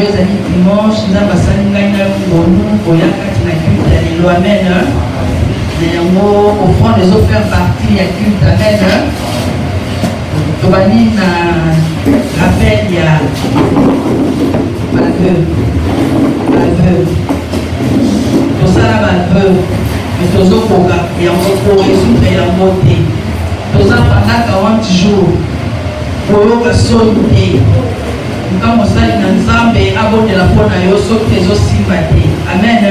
ezali dimanche nzambe asali ngai na yo ngonu koya kati na culte ya lelo amen na yango offrande ezofaire partie ya culte amen tobandi na rappel ya baveugle tosala baveugle me tozokoka yango koresoudre yango te toza pendant 40 jours koyoka soni te luka mosali na nzambe abondela mpo na yo soki ezosimba te amen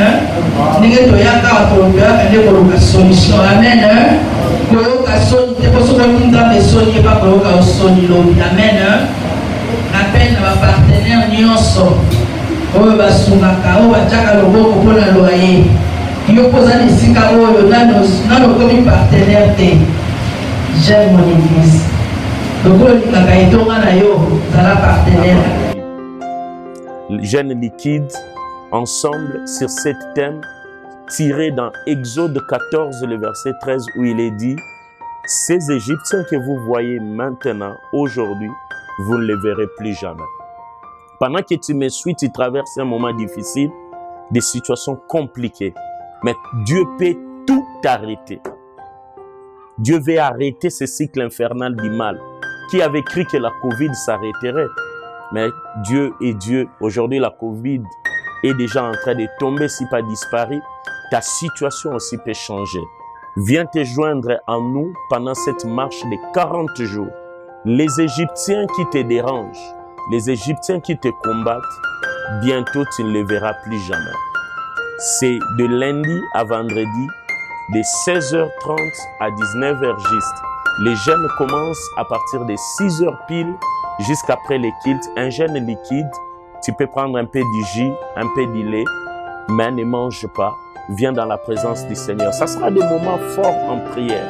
ndenge toyaka toyaka nde koluka solution amen koyoka soni te mpo soki nzambe soni eba koyoka yo soni lobi amen rappel na bapartenaire nyonso oyo basungaka oyo batiaka loboko mpo na loye yo mpoza na esika oyo nano okomi partenaire te j'aime mon église. Jeunes liquides, ensemble sur cet thème tiré dans Exode 14, le verset 13, où il est dit « Ces Égyptiens que vous voyez maintenant, aujourd'hui, vous ne les verrez plus jamais. » Pendant que tu me suis, tu traverses un moment difficile, des situations compliquées, mais Dieu peut tout arrêter. Dieu veut arrêter ce cycle infernal du mal. Qui avait cru que la Covid s'arrêterait? Mais Dieu est Dieu. Aujourd'hui, la Covid est déjà en train de tomber, si pas disparu. Ta situation aussi peut changer. Viens te joindre à nous pendant cette marche de 40 jours. Les Égyptiens qui te dérangent, les Égyptiens qui te combattent, bientôt tu ne les verras plus jamais. C'est de lundi à vendredi, de 16h30 à 19h juste. Les jeûnes commencent à partir de 6h pile jusqu'après les cultes. Un jeûne liquide, tu peux prendre un peu du jus, un peu du lait, mais ne mange pas. Viens dans la présence du Seigneur. Ça sera des moments forts en prière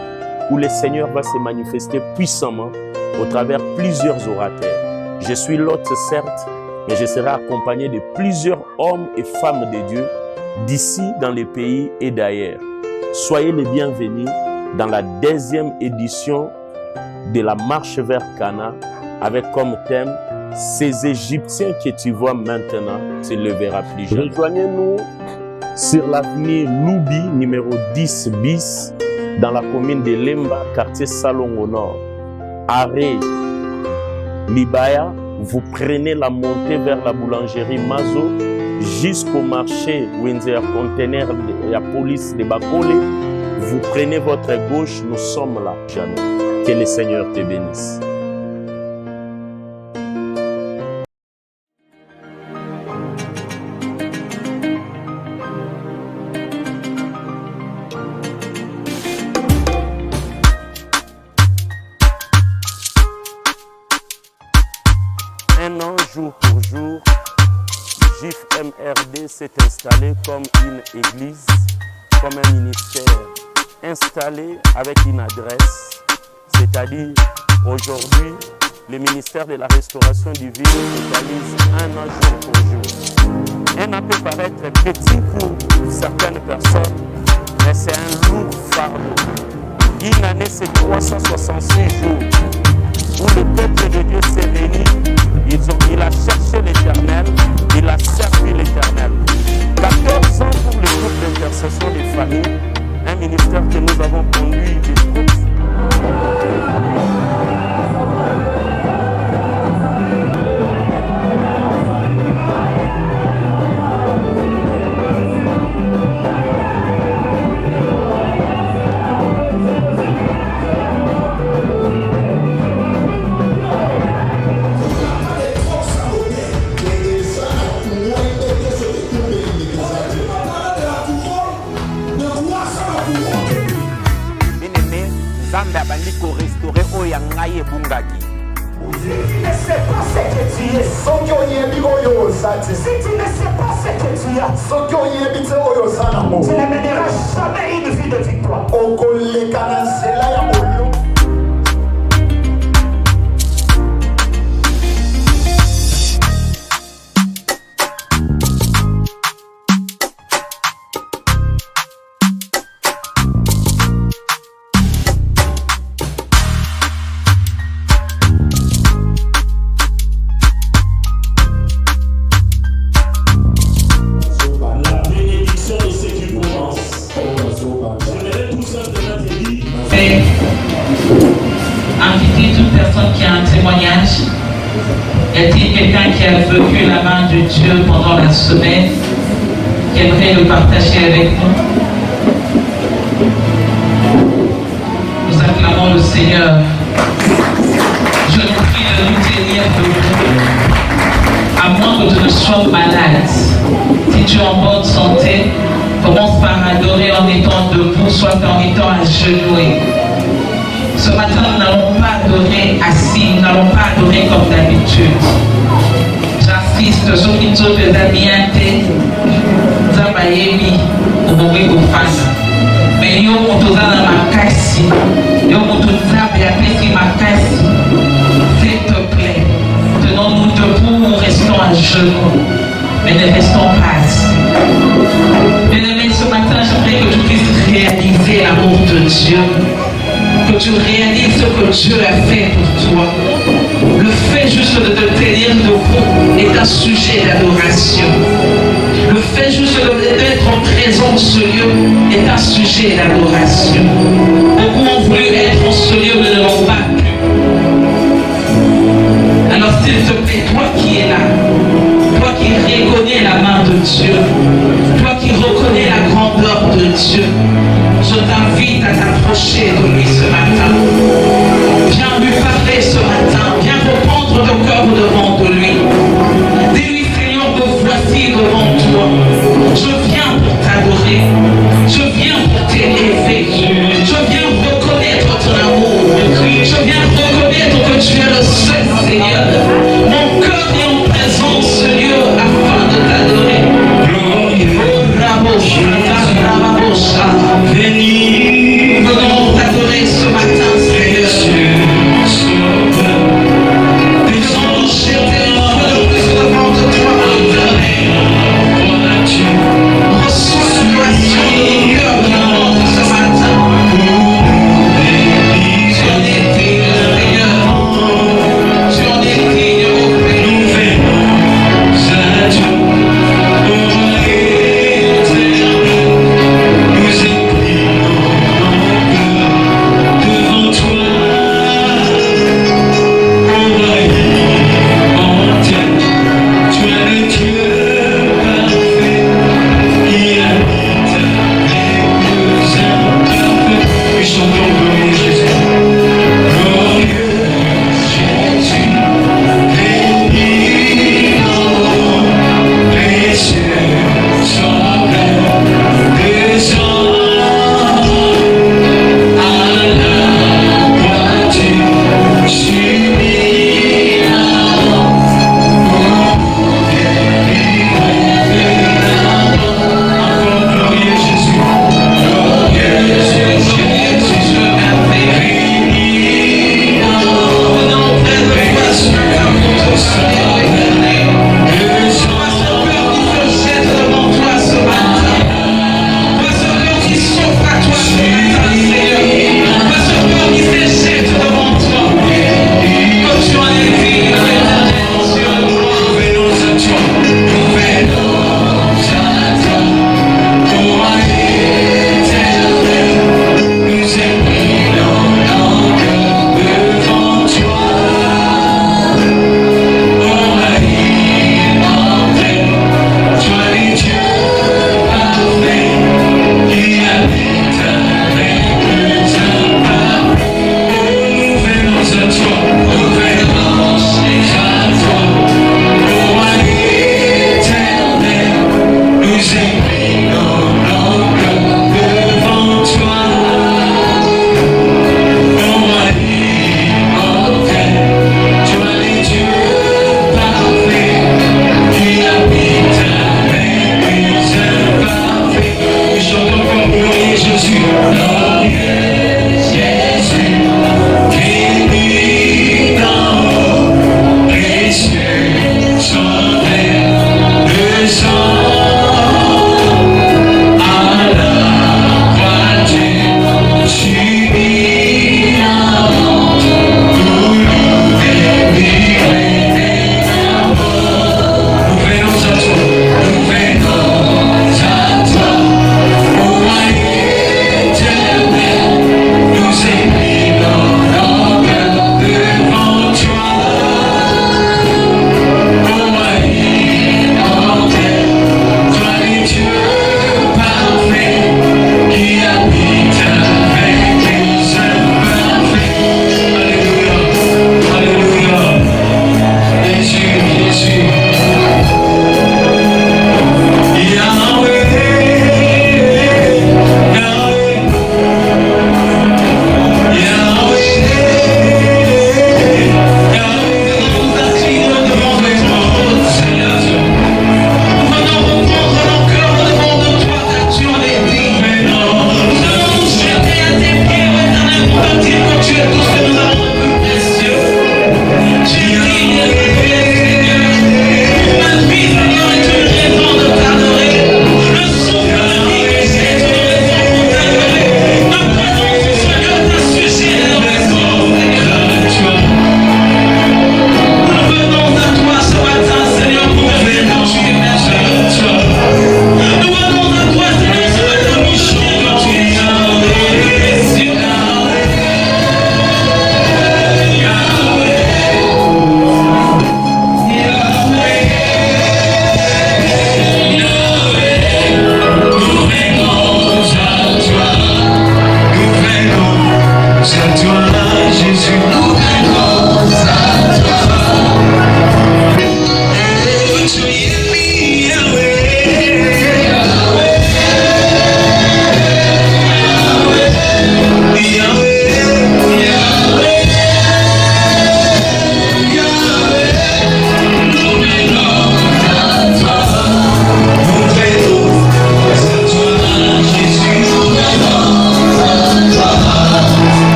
où le Seigneur va se manifester puissamment au travers plusieurs orateurs. Je suis l'hôte certes, mais je serai accompagné de plusieurs hommes et femmes de Dieu d'ici, dans les pays et d'ailleurs. Soyez les bienvenus dans la 2e édition de la marche vers Cana avec comme thème « Ces Égyptiens que tu vois maintenant, tu ne les verras plus jamais ». Rejoignez-nous sur l'avenue Loubi, numéro 10 bis, dans la commune de Lemba, quartier Salongo Nord. Arrêt Libaya, vous prenez la montée vers la boulangerie Mazo jusqu'au marché Windsor Container de la police de Bakole. Vous prenez votre gauche, nous sommes là. Jamais. Que le Seigneur te bénisse. Un an, jour pour jour, JIF-MRD s'est installé comme une église, comme un ministère installé avec une adresse, c'est-à-dire aujourd'hui, le ministère de la restauration du vide réalise un an jour pour jour. Un an peut paraître petit pour certaines personnes, mais c'est un lourd fardeau. Une année, c'est 366 jours où le peuple de Dieu s'est réuni. Il a cherché l'Éternel, il a servi l'Éternel. 14 ans pour le groupe d'intercession des familles, un ministère que nous avons conduit des troupes. Restaurer Oyangaye Bungagi. Si tu ne sais pas ce que tu es, si tu ne sais pas ce que tu as, tu ne mèneras jamais une vie de victoire. témoignage? Y a-t-il quelqu'un qui a vécu la main de Dieu pendant la semaine, qui aimerait le partager avec nous? Nous acclamons le Seigneur. Je nous prie de nous tenir debout, à moins que tu ne sois malade. Si tu es en bonne santé, commence par adorer en étant debout, soit en étant agenouillé. Ce matin, nous n'allons pas adorer assis, nous n'allons pas adorer comme d'habitude. J'insiste, ceux qui sont des ambiantés, Zabayemi, Obowe Ofana. Mais yo motozana makasi, yo motozabe apesi makasi. S'il te plaît, tenons-nous debout, restons à genoux, mais ne restons pas assis. Bien-aimés, ce matin, j'aimerais que tu puisses réaliser l'amour de Dieu, que tu réalises ce que Dieu a fait pour toi. Le fait juste de te tenir debout est un sujet d'adoration. Le fait juste d'être en présence de ce lieu est un sujet d'adoration. Beaucoup ont voulu être en ce lieu, mais ne l'ont pas pu. Alors s'il te plaît, toi qui es là, toi qui reconnais la main de Dieu, toi qui reconnais la grandeur de Dieu, je t'invite à t'approcher de lui ce matin. Viens lui parler ce matin, viens reprendre ton cœur devant de lui. Dis-lui, Seigneur, me voici devant toi. Je viens pour t'adorer, je viens pour t'élever, je viens reconnaître ton amour, je viens reconnaître que tu es le seul Seigneur. Mon cœur est en présence, Seigneur, afin de t'adorer.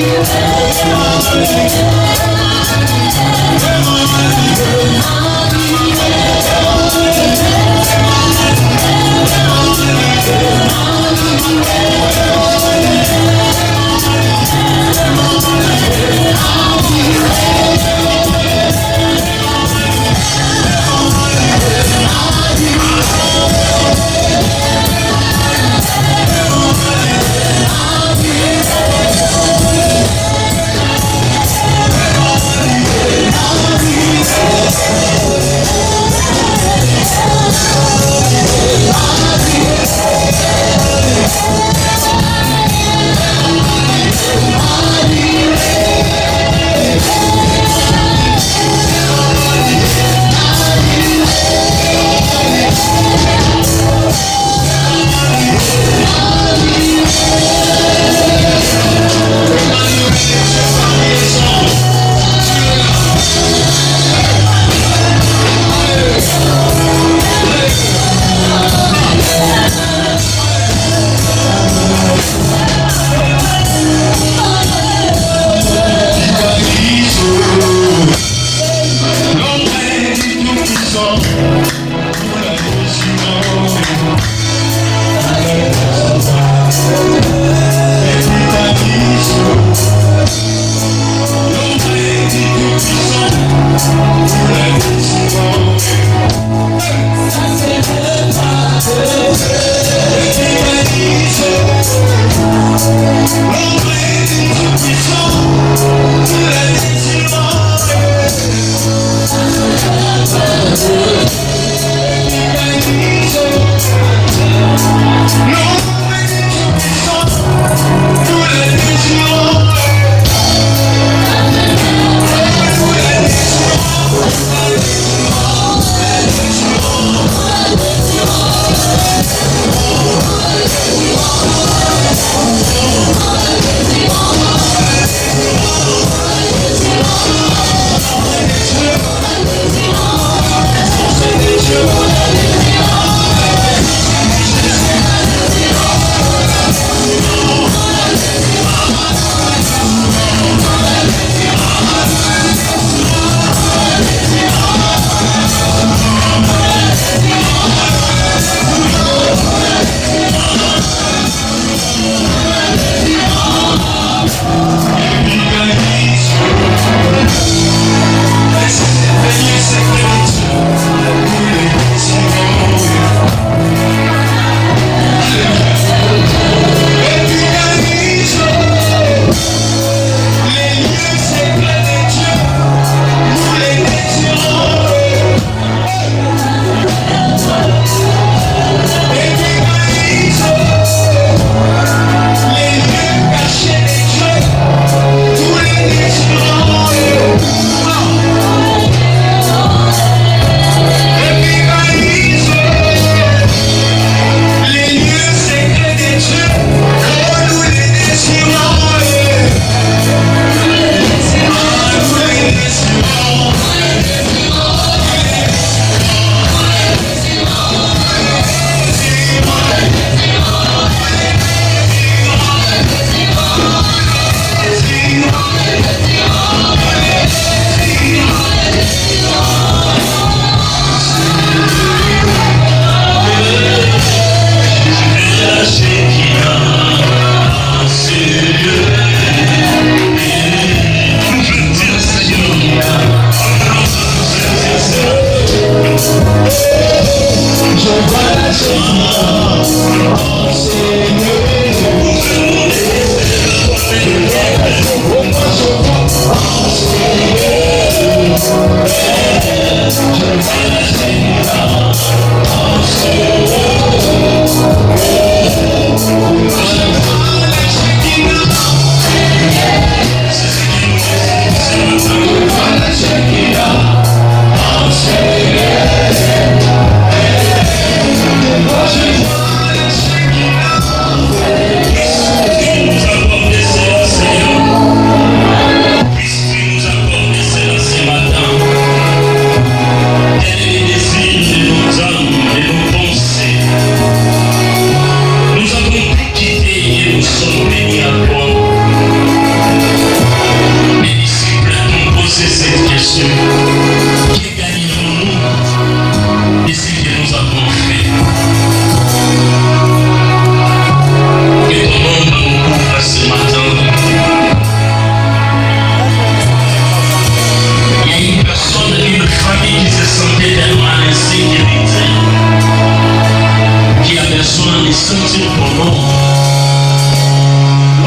Thank you. ton nom.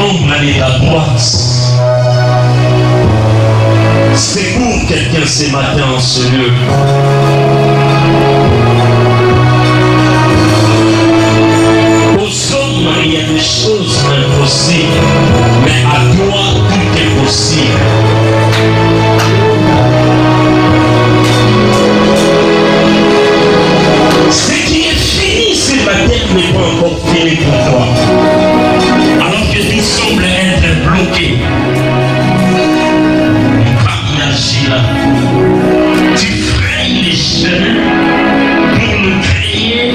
Ombre à ta droite. Secours quelqu'un ce matin en ce lieu. Aux hommes, il y a des choses impossibles, mais à toi, tout est possible. Ce qui est fini sur la terre n'est pas encore fini pour toi. Alors que tout semble être bloqué. Tu frayes les chemins pour nous créer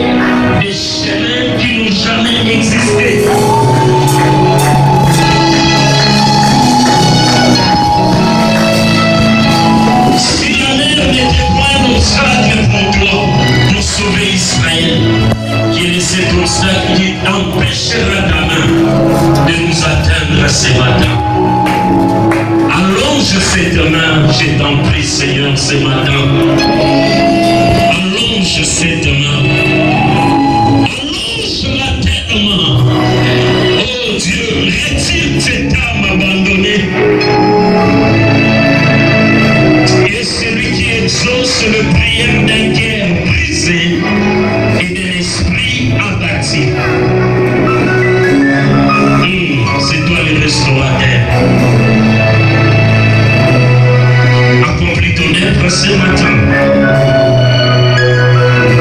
des chemins qui n'ont jamais existé. Si la mer n'était point un obstacle pour toi, pour sauver Israël, quel est cet obstacle qui empêchera ta main de nous atteindre ce matin? Allonge cette main, je t'en prie Seigneur ce matin. Allonge cette main. Allonge-la tellement. Oh Dieu, retire cette âme abandonnée. Et celui qui exauce le prière d'un cœur brisé et d'un esprit abattu. C'est toi le restaurateur. Ce matin,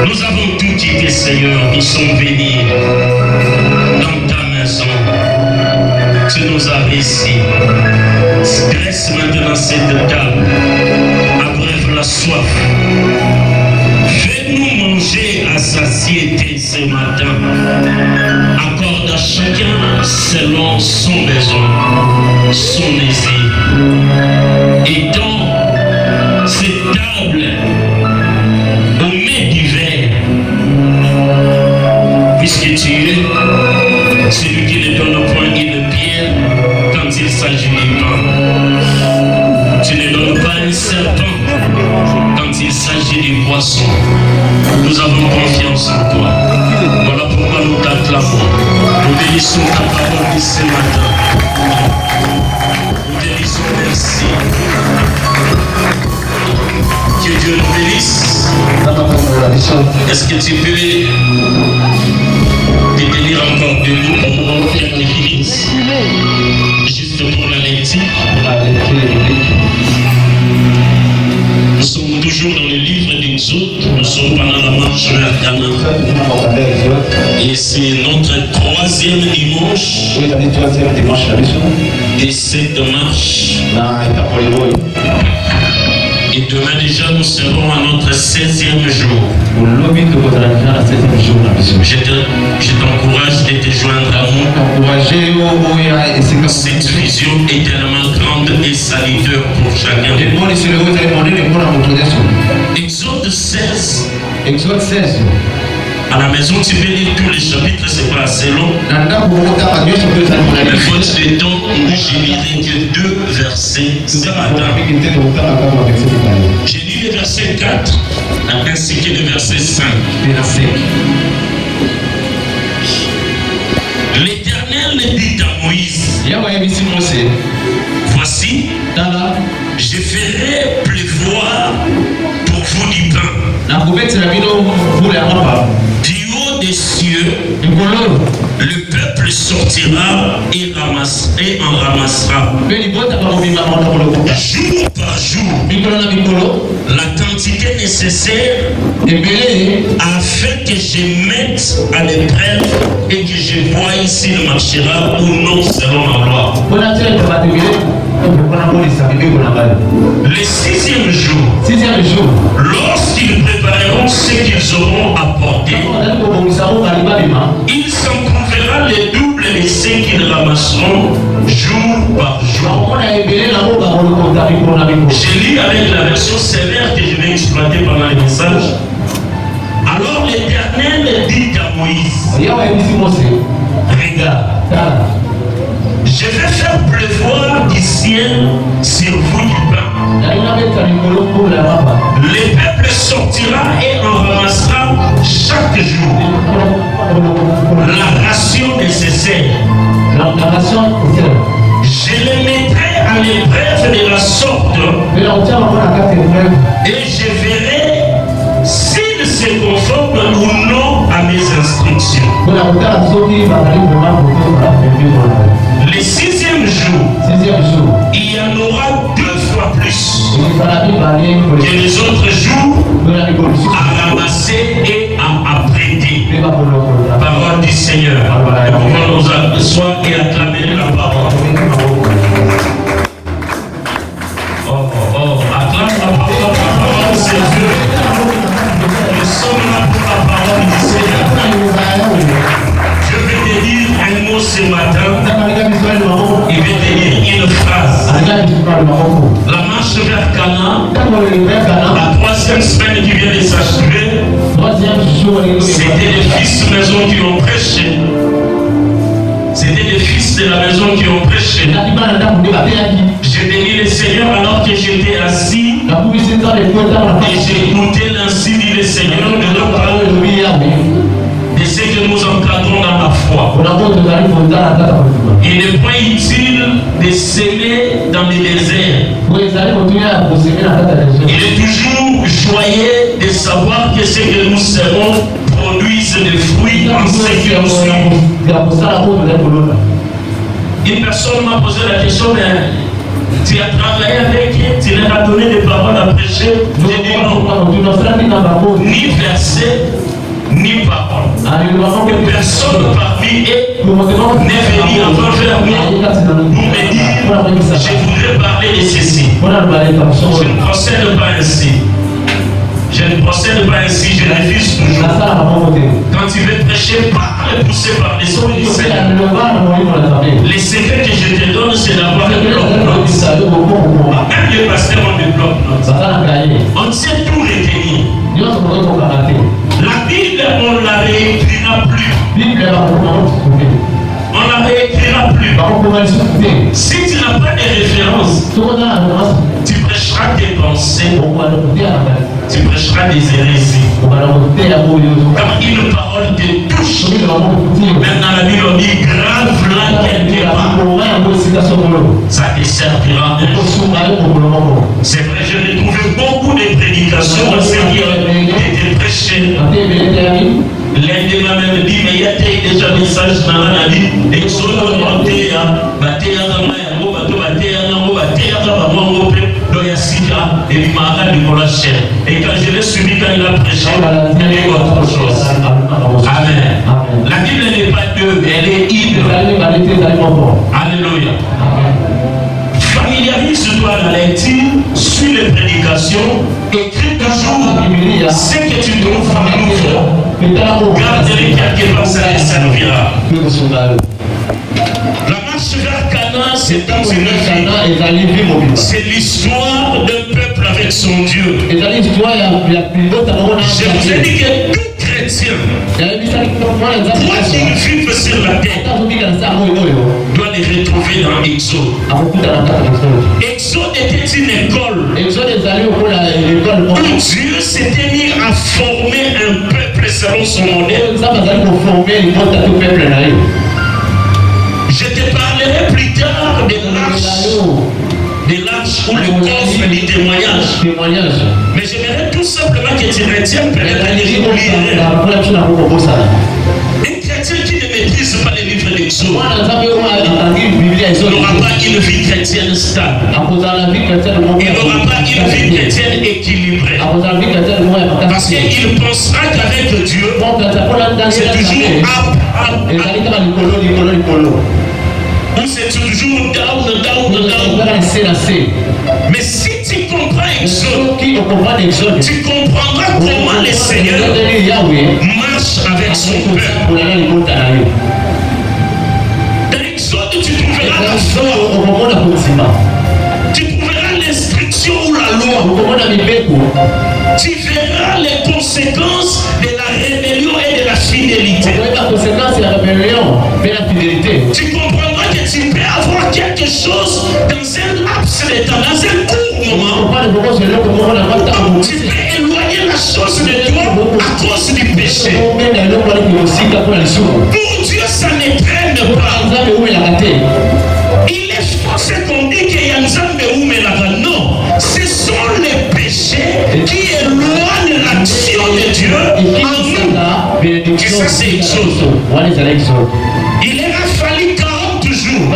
nous avons tout quitté, Seigneur. Nous sommes venus dans ta maison. Tu nous as ici. Dresse maintenant cette table. Abreuve la soif. Fais-nous manger à satiété ce matin. Accorde à chacun selon son besoin, son désir. Et donc, cette table au mets d'hiver, puisque tu es celui qui ne donne point une pierre quand il s'agit du pain. Tu ne donnes pas un serpent quand il s'agit du poisson. Nous avons confiance en toi. Voilà pourquoi nous t'acclamons. Nous bénissons ta parole de ce matin. Nous te disons merci. Que Dieu nous bénisse. Est-ce que tu peux te tenir encore debout pour quelques minutes? Juste pour la lecture. Nous sommes toujours dans le livre d'Exode. Nous sommes pendant la marche vers Canaan. Et c'est notre troisième dimanche de cette marche. Et demain déjà, nous serons à notre 16e jour. Je t'encourage de te joindre à nous. Cette vision est tellement grande et salutaire pour chacun. Exode 16. Exode 16. À la maison, tu peux lire tous les chapitres, c'est pas assez long. Mais faute de temps, je lirai que 2 versets ce matin. J'ai lu le verset 4 ainsi que le verset 5. L'Éternel dit à Moïse, voici, je ferai pleuvoir pour vous du pain. Du haut des cieux, le peuple sortira et en ramassera. Jour par jour, la quantité nécessaire afin que je mette à l'épreuve et que je voie s'il marchera ou non selon ma loi. Le 6e jour, lorsqu'ils prépareront ce qu'ils auront apporté, il s'en trouvera le double de ce qu'ils ramasseront jour par jour. Je lis avec la version sévère que je vais exploiter pendant le message. Alors l'Éternel dit à Moïse, regarde, je vais faire pleuvoir du ciel sur vous du pain. Le peuple sortira et en ramassera chaque jours, la ration nécessaire, je les mettrai à l'épreuve de la sorte et je verrai s'ils se conforment ou non à mes instructions. Le 6e jour, il y en aura 2 fois plus que les autres jours à ramasser et à apprêter. Parole du Seigneur. Nous pouvons nous asseoir et acclamer la parole. Acclame la parole, c'est Dieu. Nous sommes là pour la parole du Seigneur. Je vais te dire un mot ce matin. Il va te dire une phrase. La marche vers Canaan, la 3e semaine qui vient de s'achever, c'était les fils de maison qui ont prêché. C'était les fils de la maison qui ont prêché. J'ai béni le Seigneur alors que j'étais assis et j'écoutais l'ainsi dit le Seigneur de leur parole. Et c'est que nous encadrons dans la foi. Il n'est pas utile de s'aimer dans les déserts. Il est toujours joyeux de savoir que ce que nous serons produisent des fruits en ce que nous suivons. Une personne m'a posé la question, mais tu as travaillé avec eux, tu leur as donné des paroles à prêcher. J'ai dit non, ni verset, ni parole. Personne parmi eux n'est venu encore vers moi pour me dire je voudrais parler de ceci. Je ne procède pas ainsi. Je ne procède pas ainsi, je refuse toujours. Quand tu veux prêcher, pas poussé par l'esprit du Seigneur. Les secrets que je te donne, c'est d'avoir un bloc-notes. Même les pasteurs ont des bloc-notes. On sait tout retenir. La Bible, on ne la réécrira plus. On ne la réécrira plus. Si tu n'as pas de référence, tu prêcheras tes pensées. Tu prêcheras des hérésies. Quand une parole te touche, même dans la Bible on dit grave là quelque part, ça te servira un jour. C'est vrai, je l'ai trouvé beaucoup de prédications dans ce qui étaient prêchées. L'un de m'a même dit, mais il y a déjà un message dans la vie. Et sur le monté, et quand je l'ai suivi, quand il a prêché, il y a autre chose. Amen. La Bible n'est pas deux, elle est une. Alléluia. Familiarise-toi à la lecture, suis les prédications, écris toujours ce que tu trouves nouveau. Garde-les quelque part, ça les servira. La marche vers Canaan, c'est dans une vie. C'est l'histoire d'un peuple avec son Dieu. Je vous ai dit que tout chrétien, quoi qu'il vive sur la terre, doit les retrouver dans Exode. Exode était une école où Dieu s'était mis à former un peuple selon son modèle. Je te parlerai plus tard de l'arche ou le coffre du témoignage. Mais j'aimerais tout simplement que tu retiennes peut-être les un chrétien qui ne maîtrise pas les livres d'Exode n'aura pas une vie chrétienne stable. Il n'aura pas une vie chrétienne équilibrée. Parce qu'il pensera qu'avec Dieu, c'est toujours up. Ou c'est toujours down. Mais si tu comprends Exode, tu comprendras comment le Seigneur marche avec son peuple. Dans Exode, tu trouveras la foi. Tu trouveras l'instruction ou la loi. Tu verras les conséquences de la rébellion et de la fidélité. Tu comprendras que tu peux avoir quelque chose dans un laps de temps, dans un court moment. Tu peux éloigner la chose de toi à cause du péché. Dieu, ça ne traîne pas. Il est forcé qu'on dit qu'il y a Nzambe ou Melaka. Non, ce sont les péchés qui éloignent l'action de Dieu en nous. Et ça, c'est Exode. Il leur a fallu 40 jours.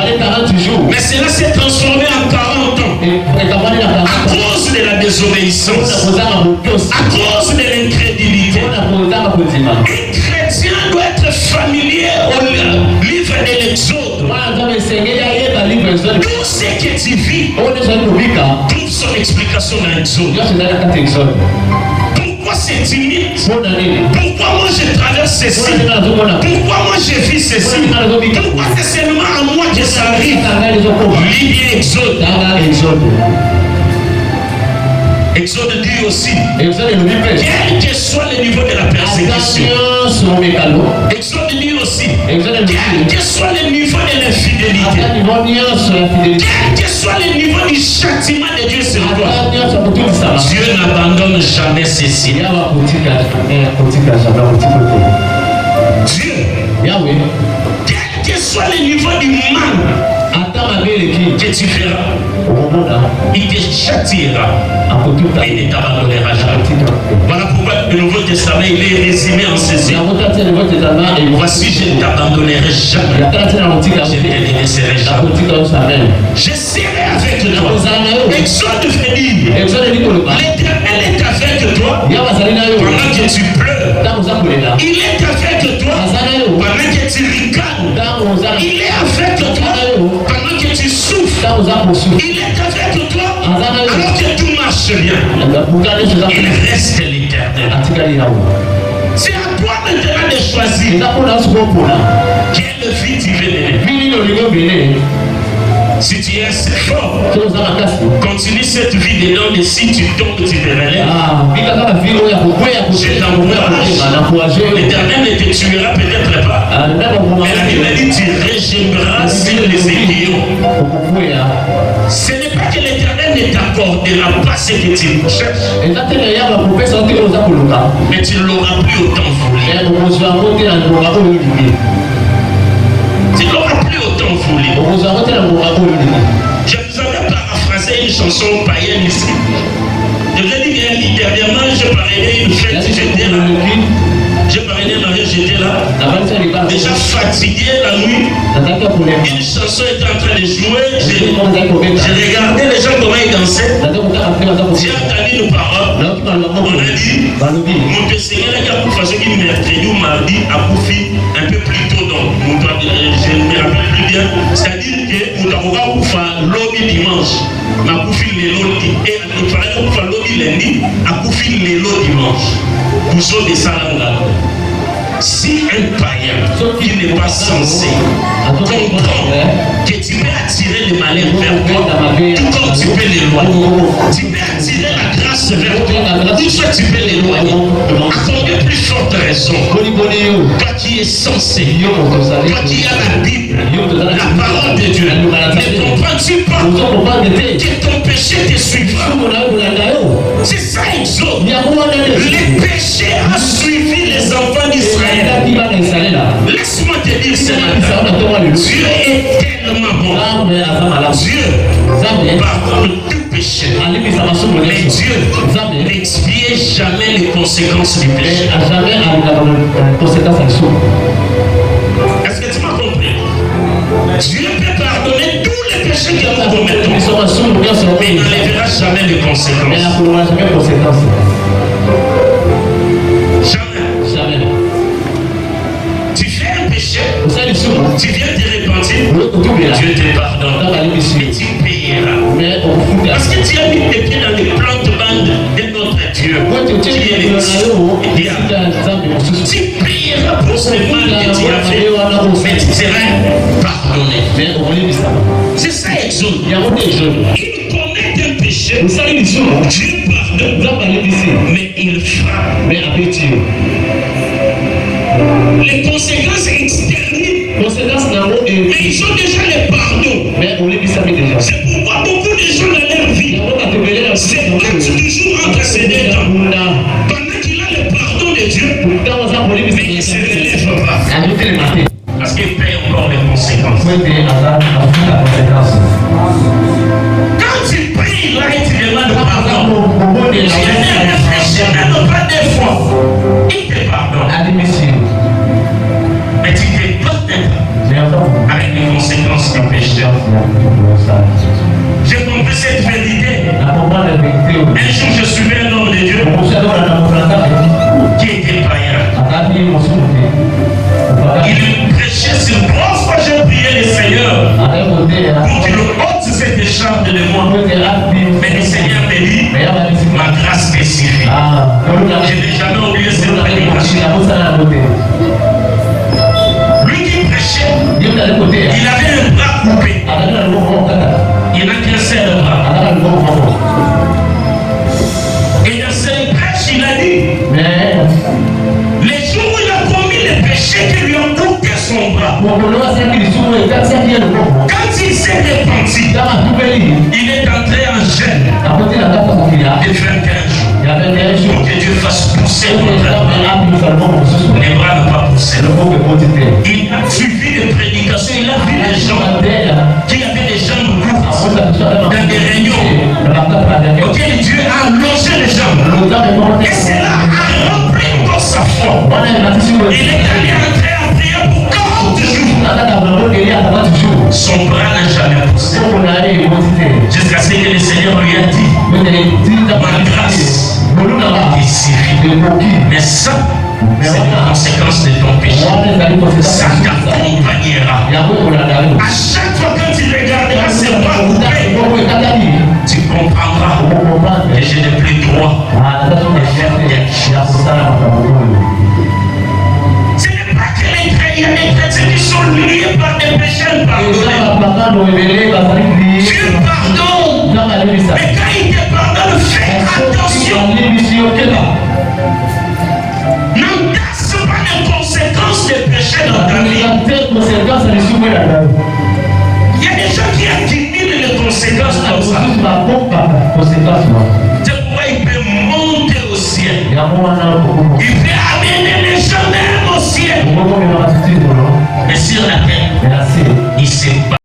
Mais cela s'est transformé en 40 ans. À cause de la désobéissance. À cause de l'incrédulité. Un chrétien doit être familier au livre de l'Exode. Tout ce que tu vis trouve son explication dans l'Exode. Pourquoi c'est timide? Pourquoi moi je traverse ceci? Pourquoi moi je vis ceci? Pourquoi c'est seulement à moi que ça arrive? Lis bien Exode. Exode dit aussi, quel que soit le niveau de la persécution. Exode dit aussi, quel que soit le niveau de l'infidélité, quel que soit le niveau du châtiment de Dieu sur toi, Dieu n'abandonne jamais ceci. Dieu, quel que soit le niveau du mal que tu feras, il te châtiera et il ne t'abandonnera jamais. Voilà pourquoi le Nouveau Testament il est résumé en ceci. Voici, je ne t'abandonnerai jamais. Je ne te laisserai jamais. Je serai avec toi. Exode veut dire, l'Éternel est avec toi pendant que tu pleures. Il est avec toi pendant que tu ricanes. Il est avec toi pendant que tu souffres. Il est avec toi alors que tout marche bien. Il reste l'Éternel. C'est à toi maintenant de choisir quelle vie tu veux mener. Si tu es assez fort, continue cette vie de l'homme et si tu tombes, tu te relèves. Je t'encourage. L'Éternel ne te tuera peut-être pas. Mais la Bible dit tu régénéreras sur les aiguillons. Ce n'est pas que l'Éternel ne t'accordera pas ce que tu cherches. Mais tu ne l'auras plus autant voulu. Tu n'auras plus autant voulu. Je vous avais paraphrasé une chanson païenne ici. Je vous ai dit dernièrement, je parlais d'une fête, j'étais là. Je parlais d'un mariage, j'étais là. Déjà fatigué la nuit. Une chanson était en train de jouer. J'ai regardé les gens comment ils dansaient. J'ai entendu nos paroles. On a dit, mon Seigneur a pour faire ce mercredi ou mardi a Koufi un peu plus tôt. Donc, je ne me rappelle plus bien. C'est-à-dire que nous avons pour faire lobby dimanche. Ma Koufi les lobby. Et il fallait pour faire lobby lundi. A Koufi les lobby dimanche. Pour ceux de Salanga. Si un païen qui n'est pas censé comprendre que tu peux attirer le malheur vers toi, tout comme tu peux l'éloigner, tu peux attirer la grâce vers toi, tout ça tu peux l'éloigner. À combien plus forte raison, toi qui es censé, toi qui as la Bible, la parole de Dieu, ne comprends-tu pas que ton péché te suivra? C'est ça Exode. Le péché a suivi les enfants d'Israël. Laisse-moi te dire ce matin, Dieu est tellement bon. Dieu pardonne tout péché. Mais Dieu n'expie jamais les conséquences du péché. Est-ce que tu m'as compris? Dieu peut pardonner tous les péchés que nous commettons, mais il n'enlèvera jamais les conséquences. Jamais. Tu fais un péché, tu viens te repentir, Dieu te pardonne, mais tu payeras. Parce que tu as mis tes pieds dans les plantes-bandes de notre Dieu, qui est le tu payeras pour ce mal que tu as fait, mais tu seras pardonné. C'est ça Exode. Il connaît un péché, Dieu pardonne, mais il frappe. Les conséquences externes, mais ils ont déjà les pardons. C'est pourquoi beaucoup de gens dans leur vie se battent toujours entre ces deux temps. Pendant qu'il a le pardon de Dieu, mais il se conséquence. Quand tu pries, là, et tu demandes pardon, tu viens réfléchir, même pas des fois. Il te pardonne. Mais tu te bats avec les conséquences du péché. J'ai compris cette vérité. Un jour, je suivais un homme de Dieu qui était païen. Il prêchait sur 3 fois, j'ai prié le Seigneur pour qu'il ôte cette écharpe de moi. Mais le Seigneur me dit, ma grâce te suffit. Je n'ai jamais oublié cette prédication. Lui qui prêchait, il avait un bras coupé. Il n'a qu'un seul bras. Et dans cette prêche, il a dit, les jours où il a commis les péchés qui lui ont coupé son bras, quand il s'est repenti, il est entré en jeûne de 21 jours. Pour que Dieu fasse pousser votre les bras n'ont pas poussé. Il a suivi les prédications, il a vu les gens qui avaient des jambes courtes dans des réunions auxquelles Dieu a allongé les jambes. Et cela a rempli encore sa foi. Il est allé entrer en prière pour 40 jours. Son bras n'a jamais poussé. Jusqu'à ce que le Seigneur lui a dit, ma grâce est suffisante. Mais ça, c'est une conséquence de ton péché. Ça t'accompagnera. À chaque fois que tu regarderas ces bras coupés, tu comprendras que je n'ai plus droit de faire quelque chose. Ce n'est pas que les chrétiens qui sont liés par des péchés pardonnés. Dieu pardonne. Mais quand il te pardonne, fais attention. N'entasse pas les conséquences des péchés dans ta vie. Il y a des gens qui accumulent les conséquences comme ça. C'est pourquoi il peut monter au ciel. Il peut amener les gens même au ciel. Mais sur la terre, il ne sait pas.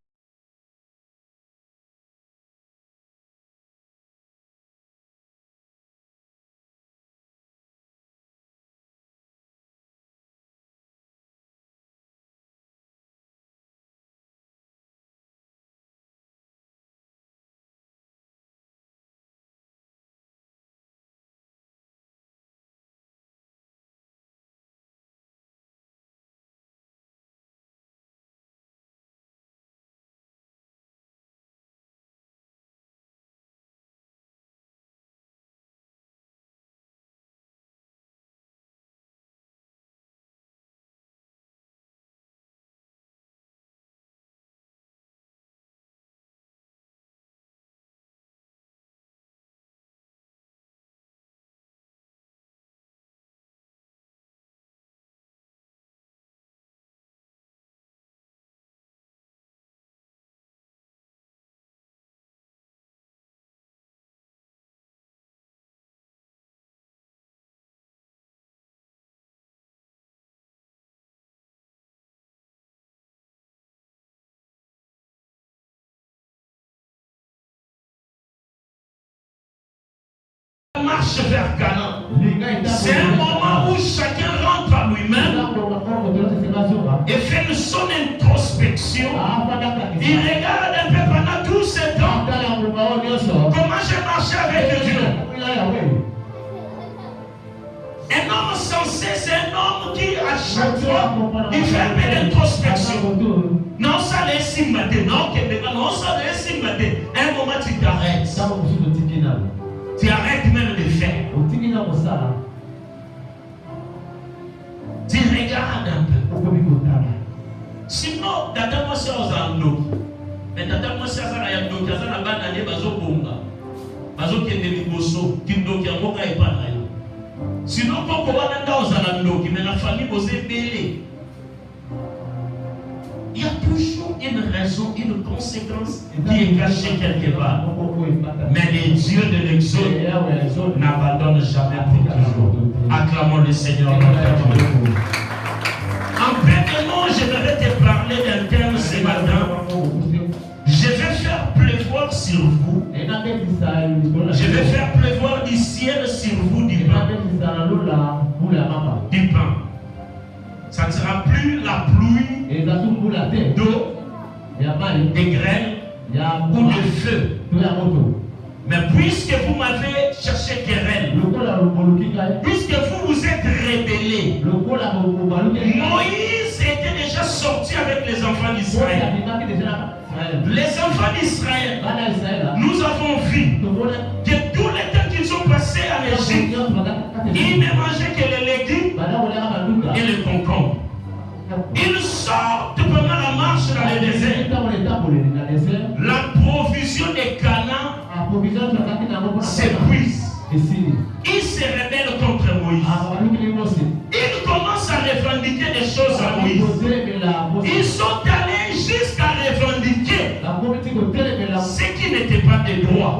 Marche vers Canaan. C'est un moment où chacun rentre à lui-même et fait son introspection. Il regarde un peu pendant tout ce temps comment j'ai marché avec Dieu. Un homme sensé, c'est un homme qui à chaque fois il fait un peu d'introspection. Non, ça laisse mater. Non, ça laisse mater. Un moment tu t'arrêtes. Tu arrêtes même de faire. Tu regardes un peu. Sinon, tata moi c'est aux andos. Mais tata moi c'est à ça la yando, qui a ça la bande année bazo bonga. Bazo qui est demi bosso, qui ndo qui a moka et pas rien. Sinon, quand on va dans aux andos, qui met la famille bosé belé. Il y a toujours une raison, une conséquence qui est cachée quelque part. Mais les dieux de l'Exode n'abandonnent jamais pour toujours. Acclamons le Seigneur notre Dieu. En fait, moi, je vais te parler d'un terme ce matin. matin, je vais faire pleuvoir sur vous. Je vais faire pleuvoir du ciel sur vous du pain. Du pain. Ça ne sera plus la pluie d'eau, des graines ou de feu. Mais puisque vous m'avez cherché querelle, puisque vous vous êtes rebellés, Moïse était déjà sorti avec les enfants d'Israël. Les enfants d'Israël, nous avons vu que tout le temps qu'ils ont passé en Égypte, ils ne mangeaient que les légumes et les concombres. Ils sortent pendant la marche dans le désert. La provision des Canaan s'épuise. Ils se rebellent contre Moïse. Ils commencent à revendiquer des choses à Moïse. Ils sont allés jusqu'à revendiquer ce qui n'était pas des droits.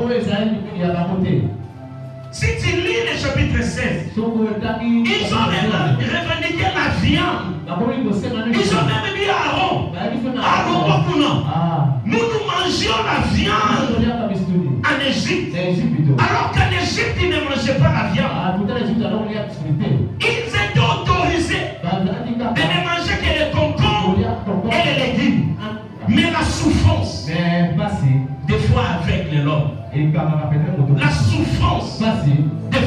Si tu lis le chapitre 16, ils ont revendiqué la viande. Ils ont même dit à Aaron, nous mangions la viande en Égypte. Alors qu'en Égypte, ils ne mangeaient pas la viande. Ils étaient autorisés de ne manger que les concombres et les légumes. Mais la souffrance, des fois avec l'homme, la souffrance, des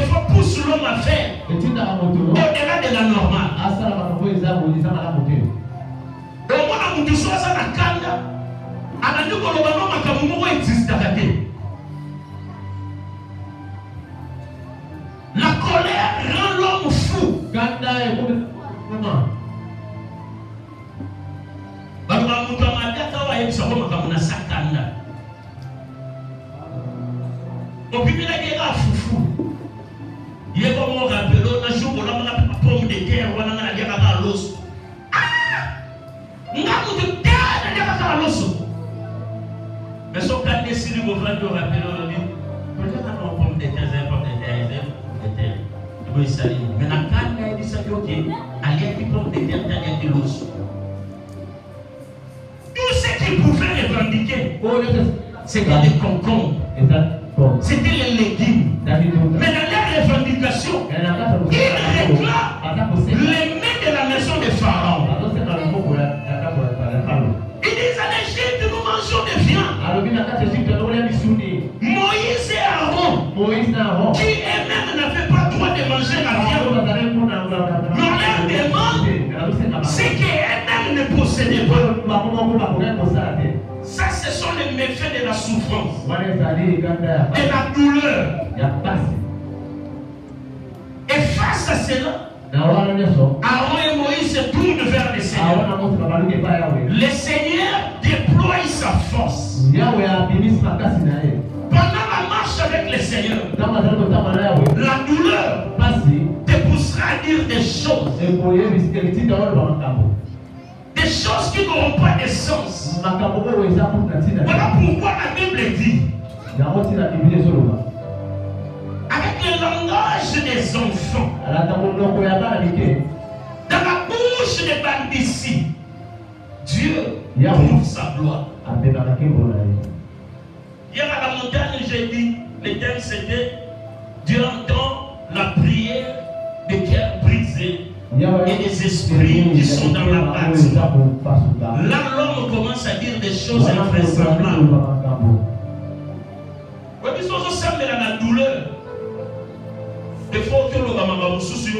fois pousse l'homme à faire au-delà de la normale. La colère rend l'homme fou. Mais son cas décide de vous faire le rappel, on dit, peut-être qu'on a pomme de terre, mais la canne, elle dit ça, ok, elle y a des pommes de terre, elle y a de l'os. Tout ce qu'ils pouvaient revendiquer, c'était les concombres, c'était les légumes. Mais dans les revendications, ils réclament les mains de la maison de Pharaon. Ils disent à l'Égypte, nous mangeons des viandes. Moïse et Aaron, qui eux-mêmes n'avaient pas le droit de manger la viande, mais on leur demande ce qu'eux-mêmes ne possédaient pas. Ça, ce sont les méfaits de la souffrance, de la douleur. Et face à cela, Aaron et Moïse se tournent vers le Seigneur. Le Seigneur déploie sa force. Pendant la marche avec le Seigneur, la douleur te poussera à dire des choses. Des choses qui n'auront pas de sens. Voilà pourquoi la Bible dit, avec le langage des enfants, dans la bouche des bandits, Dieu trouve sa gloire. Hier à la montagne, j'ai dit, le thème c'était Dieu entend la prière des cœurs brisés et des esprits qui sont dans la bâtisse. Là, l'homme commence à dire des choses invraisemblables. Quand ils sont dans la douleur, des fois que l'homme a aussi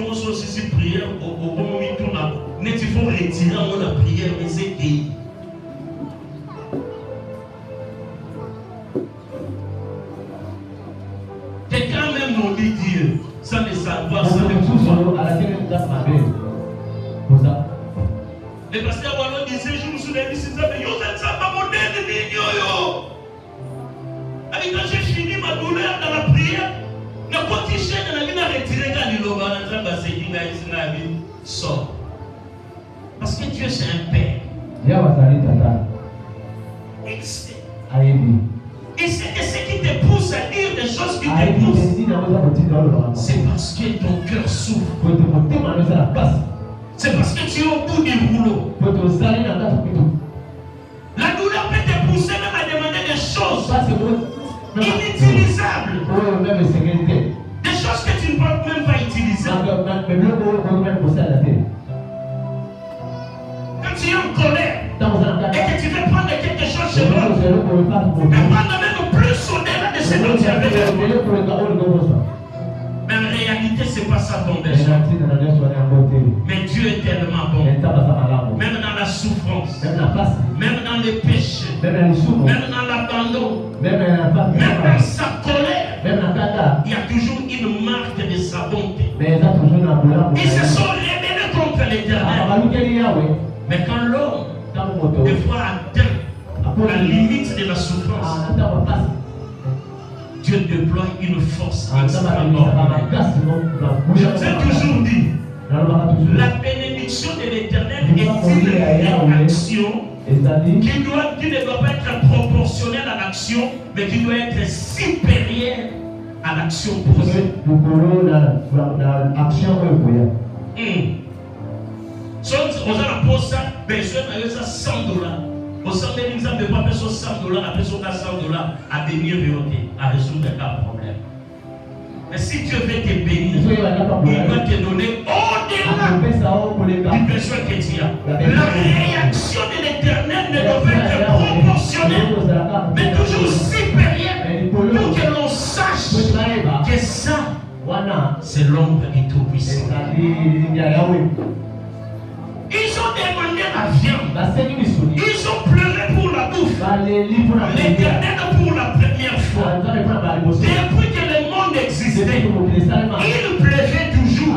prière au moment où il tourne, il faut retirer la prière, mais c'est guéri. Quelqu'un même m'ont dit Dieu, sans le savoir, sans le pouvoir. Le pasteur Wallon disait, je me souviens, il disait, mais yo, ça ne sert pas mon ennemi, yo. Avec quand j'ai fini ma douleur dans la prière, le petit chien de la vie n'a retiré quand il a dit, sort. Parce que Dieu c'est un père. Il sait. Et c'est ce qui te pousse à dire des choses qui te poussent. C'est parce que ton cœur souffre. C'est parce que tu es au bout du rouleau. choses inutilisables. Des choses que tu ne peux même pas utiliser. Quand tu es en colère et que tu veux prendre quelque chose chez moi, et prendre même plus au-delà de ce dont tu avais besoin. Mais en réalité, ce n'est pas ça ton besoin. Mais Dieu est tellement bon. Même dans la souffrance, même dans les péchés, même dans l'abandon, même dans sa colère, il y a toujours une marque de sa bonté. Ils se sont rebellés contre l'Éternel. Mais quand l'homme, des fois, atteint la limite de la souffrance, Dieu déploie une force extraordinaire. Je vous ai toujours dit, la bénédiction de l'Éternel est une réaction qui ne doit pas être proportionnelle à l'action, mais qui doit être supérieure à l'action posée. Aux gens ça, besoin de $100. Au sein de l'exemple de pas $100, après $100 à bénir à résoudre un problème. Mais si Dieu veut te bénir, il va te donner au-delà du besoin que tu as. La réaction de l'Éternel ne doit pas être proportionnelle, mais toujours supérieure pour que l'on sache que ça, c'est l'ombre du Tout-Puissant. Ils ont demandé la viande. Ils ont pleuré pour la bouffe. L'Éternel pour la première fois. Depuis que le monde existait, il pleuvait toujours.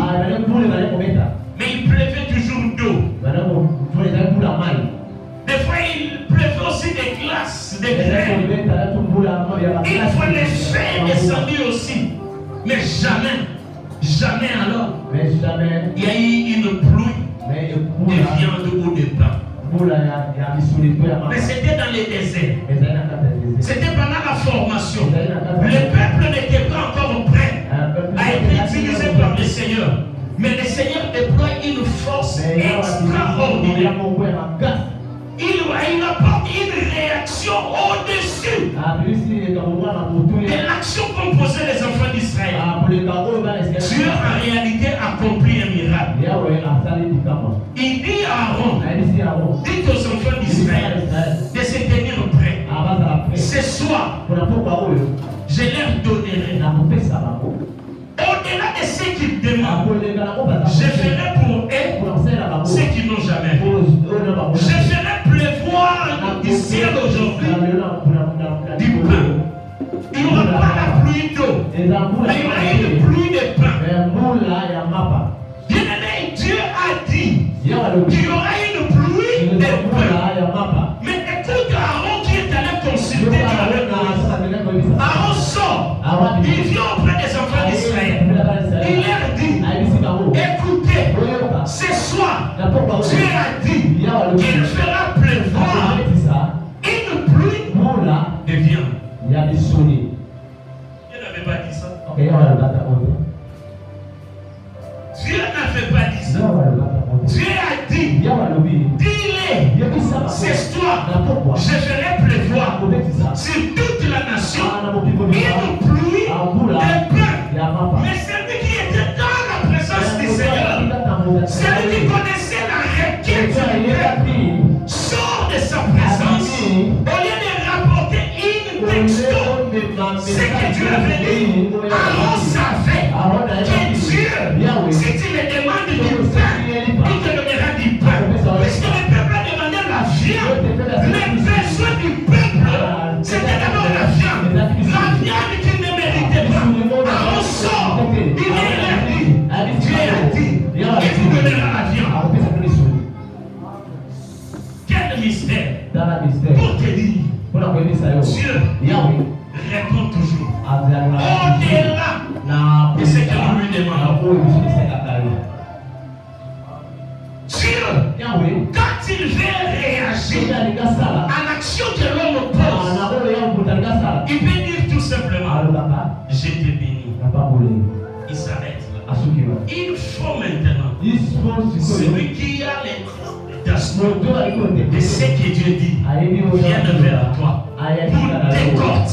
Mais il pleuvait toujours d'eau. Des fois, il pleuvait aussi des glaces, des grêles. Une fois, les feux descendus aussi. Mais jamais alors, il y a eu une pluie de viande ou de pain. Mais c'était dans les déserts. C'était pendant la formation. Le peuple n'était pas encore prêt à être utilisé par le Seigneur. Mais le Seigneur déploie une force extraordinaire. Il apporte une réaction au-dessus de l'action qu'ont posée les enfants d'Israël. Dieu en réalité accomplit un miracle. Il dit à Aaron, dites aux enfants d'Israël de se tenir prêts. Ce soir, je leur donnerai. Au-delà de ce qu'ils demandent, je ferai pour eux ce qu'ils n'ont jamais fait. Je ferai pleuvoir du ciel aujourd'hui du pain. Il n'y aura pas la pluie d'eau, mais il y aura une pluie de pain. Bien-aimé, Dieu a dit qu'il y aura une pluie de pain. Mais écoute Aaron qui est allé consulter Dieu avec Moïse. Aaron sort, il vient auprès des enfants d'Israël. Il leur dit, écoutez, ce soir, Dieu a dit qu'il fera pleuvoir une pluie de viande. Dieu n'avait pas dit ça. Dieu n'avait pas dit ça. Dieu a dit, dis-les, ce soir, je ferai pleuvoir sur toute la nation une pluie de pain. Mais celui qui était dans la présence du Seigneur, celui qui connaissait la requête du peuple, sort de sa présence au lieu de rapporter une texto. Ce que Dieu avait dit, Aaron savait que Dieu, si tu le demandes du pain, il te donnera du pain. Puisque le peuple a demandé la viande, le besoin du peuple, c'était d'abord la viande. La viande qu'il ne méritait pas. Aaron sort, il leur dit, Dieu a dit, il vous donnera la viande. Quel mystère pour te dire, Dieu répond toujours au-delà de ce que nous lui demandons. Dieu, quand il veut réagir à l'action que l'homme pose, il peut dire tout simplement, je te bénis. Il s'arrête là. Il faut maintenant celui qui a les de ce que Dieu dit vienne vers toi pour décortiquer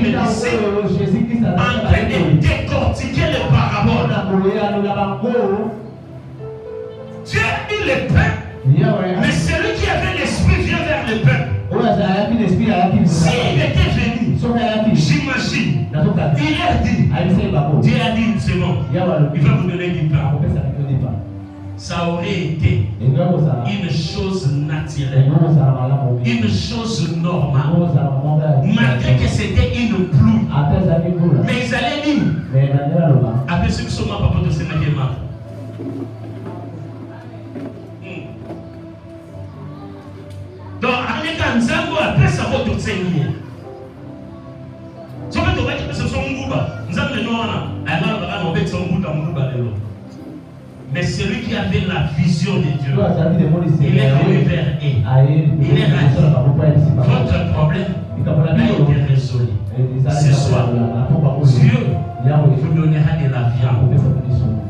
ici en train de décortiquer les paraboles. Dieu a mis le pain, mais celui qui avait l'esprit vient vers le pain. S'il était venu, j'imagine, il a dit, Dieu a dit, c'est bon, il va vous donner du pain. Ça aurait été une chose naturelle, une chose normale, malgré que c'était une pluie. Mais ils allaient dire, après ce que sont ma papa de Sénégal. Donc, avec un zango, après ça va tout saigner. Si on veut que ce soit un gouba, nous avons le nom, mais celui qui avait la vision de Dieu, il est venu vers eux. Il est resté. Votre problème a été résolu. Ce soir, Dieu vous donnera de la viande.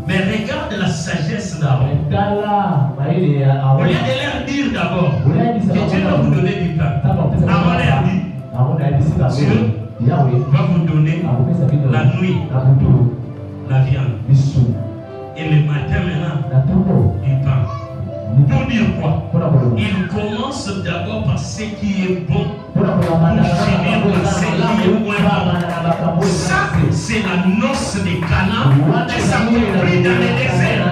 Mais regarde la sagesse d'Aaron. Au lieu de leur dire d'abord que Dieu va vous donner du pain, Aaron leur dit, Dieu va vous donner la nuit, la viande. Et le matin maintenant, il pain. Pour dire quoi? Il commence d'abord par ce qui est bon, pour finir par ce qui est moins bon. Ça, c'est la noce de Cana qui s'accomplit dans le désert.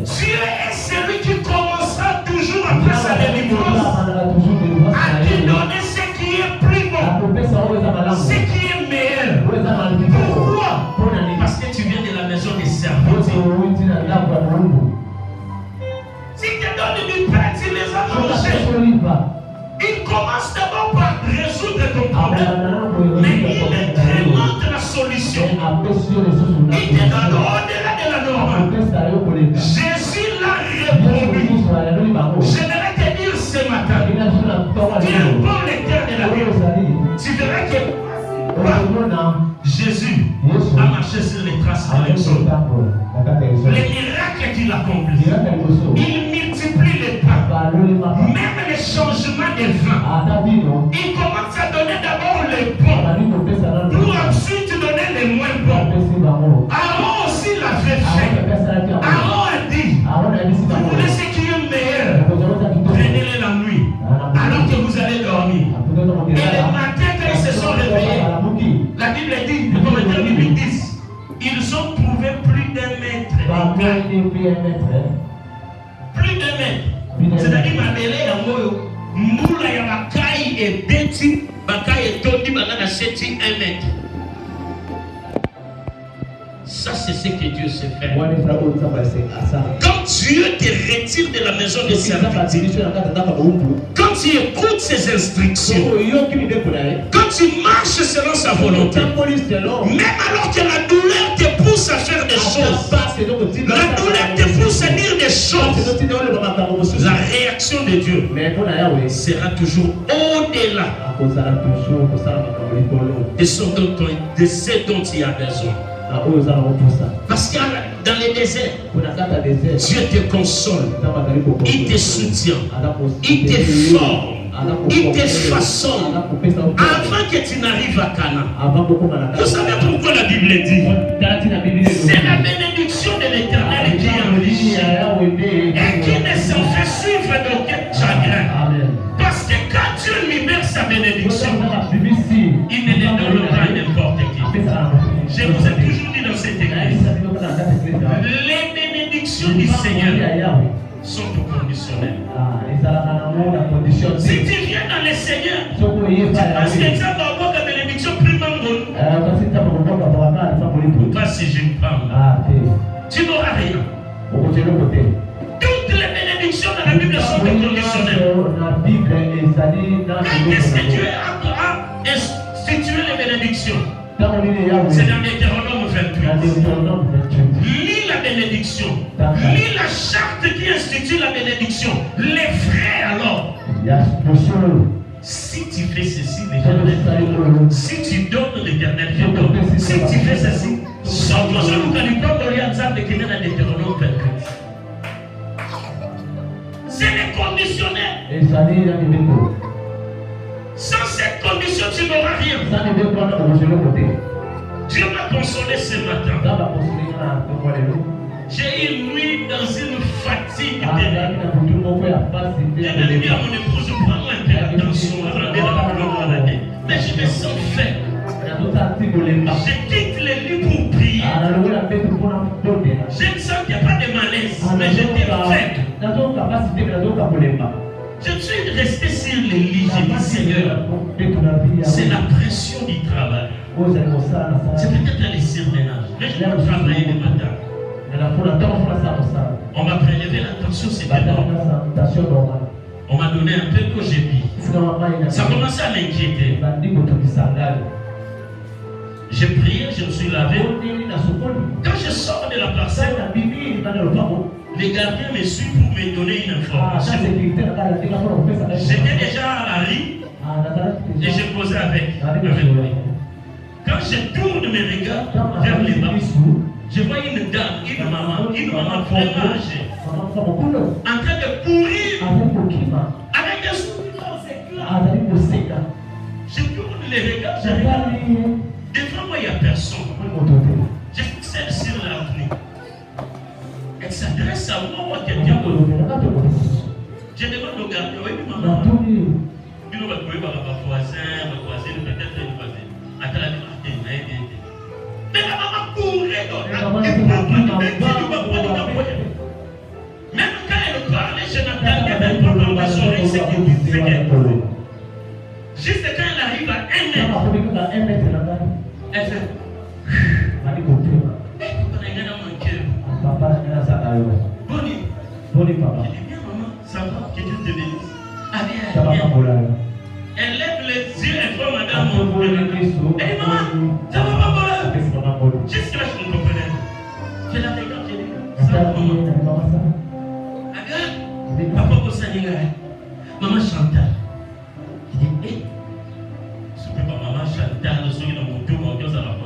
Dieu est celui qui commencera toujours après sa délivrance à te donner ce qui est plus bon, ce qui est meilleur. Pourquoi? Parce que tu viens de la maison des serviteurs. Si tu donnes du pain, tu les as mangés. Il commence d'abord par résoudre ton problème, mais il incrémente la solution. Il te donne au-delà de la norme. Jésus l'a répondu. J'aimerais te dire ce matin, Dieu prend les terres de la vie. Tu verras que Jésus a marché sur les traces de l'Exode. Les miracles qu'il accomplit, il multiplie les pains, même les changements des vins. Il commence à donner d'abord les bons pour ensuite donner les moins bons. Aaron aussi l'avait fait. Aaron a dit, vous voulez ce qui est meilleur, prenez-les la nuit, alors que vous allez dormir. Et le matin, quand ils se sont réveillés, la Bible dit, le commentaire biblique dit, ils ont trouvé plus d'un mètre. Plus d'un mètre. C'est-à-dire, ma belle est en moyo. Moula ya bakai et beti, bakai et tondi, banana seti 1 mètre. Ça, c'est ce que Dieu sait faire. Quand Dieu te retire de la maison de servitude, quand tu écoutes ses instructions, quand tu marches selon sa volonté, même alors que la douleur te pousse à faire des choses, la douleur te pousse à dire des choses, la réaction de Dieu sera toujours au-delà de ce dont il y a besoin. Parce que dans les déserts, Dieu te console, il te soutient, il te forme, il te façonne avant que tu n'arrives à Cana. Vous savez pourquoi la Bible dit? C'est la bénédiction de l'Éternel qui enrichit et qui ne s'en fait suivre d'aucun chagrin. Parce que quand Dieu libère sa bénédiction, il ne les donne pas à n'importe qui. Je vous ai toujours dit dans cette église, les bénédictions du Seigneur sont conditionnelles. Si tu viens dans le Seigneur, parce que tu as encore la bénédiction plus bonne, ou pas si je me prends, tu n'auras rien. Toutes les bénédictions dans la Bible sont conditionnelles. Quand est-ce que Dieu a institué les bénédictions? C'est dans Deutéronome 28. Lis la bénédiction. Lis la charte qui institue la bénédiction. Les frères alors. Si tu fais ceci, l'Éternel te donne. Si tu donnes, l'Éternel te donne. Si tu fais ceci, sans toi, nous n'allons pas mourir ensemble qui est dans Deutéronome 28. C'est les conditionnels. Sans cette condition, solution, tu n'auras rien. Dieu m'a consolé ce matin. J'ai une nuit dans une fatigue terrible. J'ai même dit à mon épouse, prends-moi un peu d'attention à rendre la gloire à la tête. Mais je me sens faible. Je quitte les lits pour prier. Je ne sens qu'il n'y a pas de malaise, mais j'étais faible. Je suis resté sur les lits. J'ai dit, Seigneur, c'est la pression du travail. C'est peut-être les surménages. Mais je dois travailler le matin. On m'a prélevé la tension, c'était normal. On m'a donné un peu que j'ai dit. Ça commençait à m'inquiéter. J'ai prié, je me suis lavé. Quand je sors de la parcelle, les gardiens me suivent pour me donner une information. J'étais déjà à la rue et j'ai posé avec lui. Quand je tourne mes regards vers les bas, je vois une dame, une maman vraiment âgée, en train de courir avec des sourires. Je tourne les regards, je regarde. Devant moi, il n'y a personne. Je fixé sur l'avenue. Elle s'adresse à moi, quelqu'un d'autre. Je demande au gardien, oui, maman. Il va trouver par voisin, peut-être une voisine. Attends, la mais la maman courait dans la même quand elle parlait, je n'entendais même pas dans mes oreilles ce qu'il disait. Juste quand elle arrive à 1 mètre, elle fait. Boni, papa. Je dis bien, maman, ça va, que Dieu te bénisse. Allez. Elle lève les yeux et voit madame. Elle dit, maman, ça va pas voler. Jusque là, je ne comprenais pas. Je la regarde, je dis, ça va, maman. Regarde, papa, vous savez, maman Chantal. Je dis, hé. Ce n'est pas maman Chantal, ce qui est dans mon tour, mon Dieu, ça va prendre.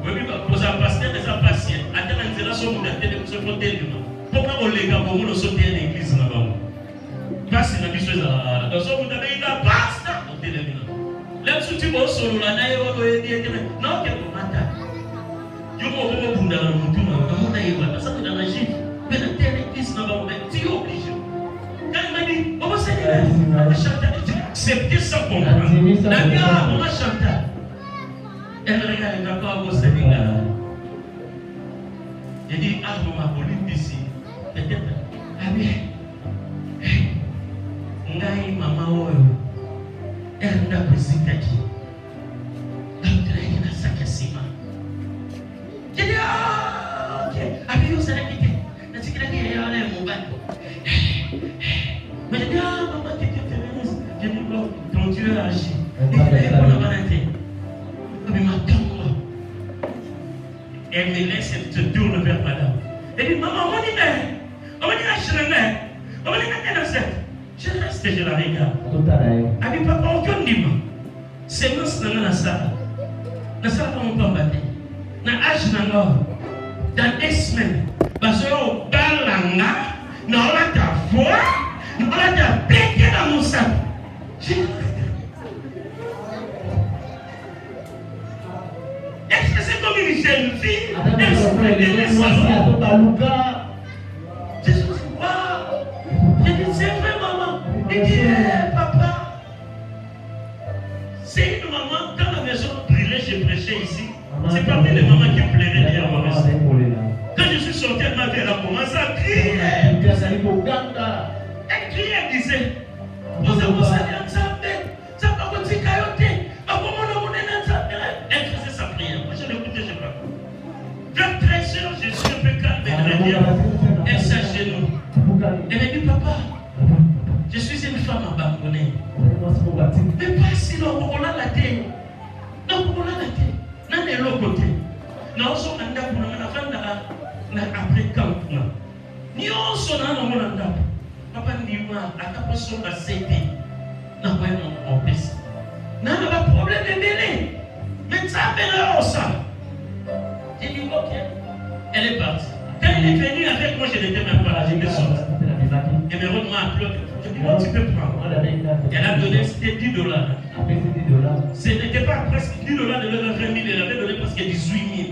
Oui, vous avez passé des impatients. Attends, c'est là, sur mon tête, vous se frottez le nom. Pourquoi on les gars, pour nous, sauter à l'église là-bas? Parce que la chose là, dans son monde, il y a basta. Là, si tu vas sur la naïe, on va dire, non, quel matin. Tu vas au bout d'un monde, on a eu ça dans la gifle. Mais la terre l'église là-bas, tu es obligé. Quand il m'a dit, on va s'aider, accepter sans comprendre. La gare, on va chanter. Elle regarde, elle n'a pas à vous s'aider là. J'ai dit, ah, on m'a volé ici. Peut-être, ah bien, ngai mama oyo, elle n'a pas hésité qui. Donc, elle a sac à ciment. J'ai dit, ah, ok, ah, bien, vous allez quitter. La sécurité est allée au bain. Mais j'ai dit, ah, maman, tu es féministe. J'ai dit, bon, ton Dieu a agi. Et il a eu pour la vanité. Mais ma tombe. Elle me laisse, elle se tourne vers madame. Elle dit, maman, on dit, on dit, on dit, je reste et je la regarde. Elle dit, papa, aucun dimanche. C'est moi, c'est dans la salle. La salle, on peut battre. Dans l'âge de l'or, dans 2 semaines, parce que au balanga, on a ta voix, on a ta pété dans mon sac. Est-ce que c'est comme une jeune fille? Est-ce que c'est j'ai dit, c'est vrai, maman. Il dit, papa. C'est une maman, quand la maison brûlait, j'ai prêché ici. C'est parmi les mamans qui pleuraient derrière ma maison. Quand je suis sorti, elle m'a commencé à crier. Elle criait, elle disait, vous avez ça, ça va continuer à elle faisait sa prière. Moi, je l'écoutais, je ne sais pas. Vers 13h, je suis un peu calme et elle s'agenouille. Elle m'a dit, papa, je suis une femme abandonnée. Mais pas si l'on a la tête. Non, on a la tête. Non, mais l'autre côté. Non, on a après quand ni on s'en a dans mon andap. Papa dit, moi, à ta personne va s'aider. Non, pas en plus. Non, on a un problème de délai. Mais ça appelle ça. J'ai dit, ok. Elle est partie. Quand elle est venue avec moi, je n'étais même pas là. J'étais sorti. Et me rejoint à pleurer. Je dis, non, tu peux prendre. Elle a donné, c'était $10. Ce n'était pas presque $10 de l'heure à 20 000, elle avait donné presque 18 000.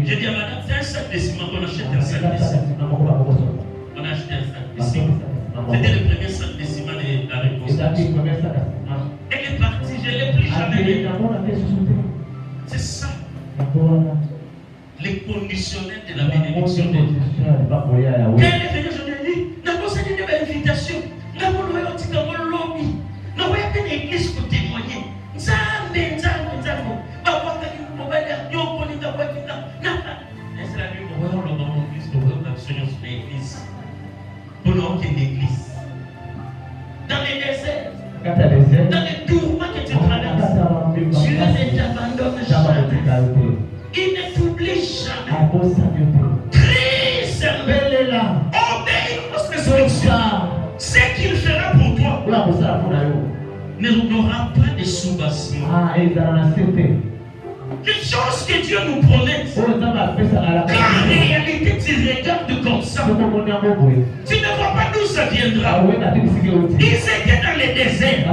J'ai dit à madame, c'est un sac de ciment qu'on achète un sac de ciment. On a acheté un sac de ciment. C'était le premier sac de ciment de la reconstruction. Elle est partie, je ne l'ai plus jamais vue. C'est ça. Les conditionnels de la bénédiction de Dieu. Quand elle est venue, je lui ai dit, n'a pas cette invitation. N'a pas le lobby. N'a pas une église pour témoigner. Dans les déserts, dans les tourments que tu traverses, Dieu ne t'abandonne jamais. Il ne t'oublie jamais. Crie seulement. Obéis aux instructions. Ce qu'il fera pour toi n'aura pas de soubassement. Les choses que Dieu nous promet, en réalité, tu regardes comme ça. Tu ne vois pas d'où ça viendra. Ils étaient dans les déserts.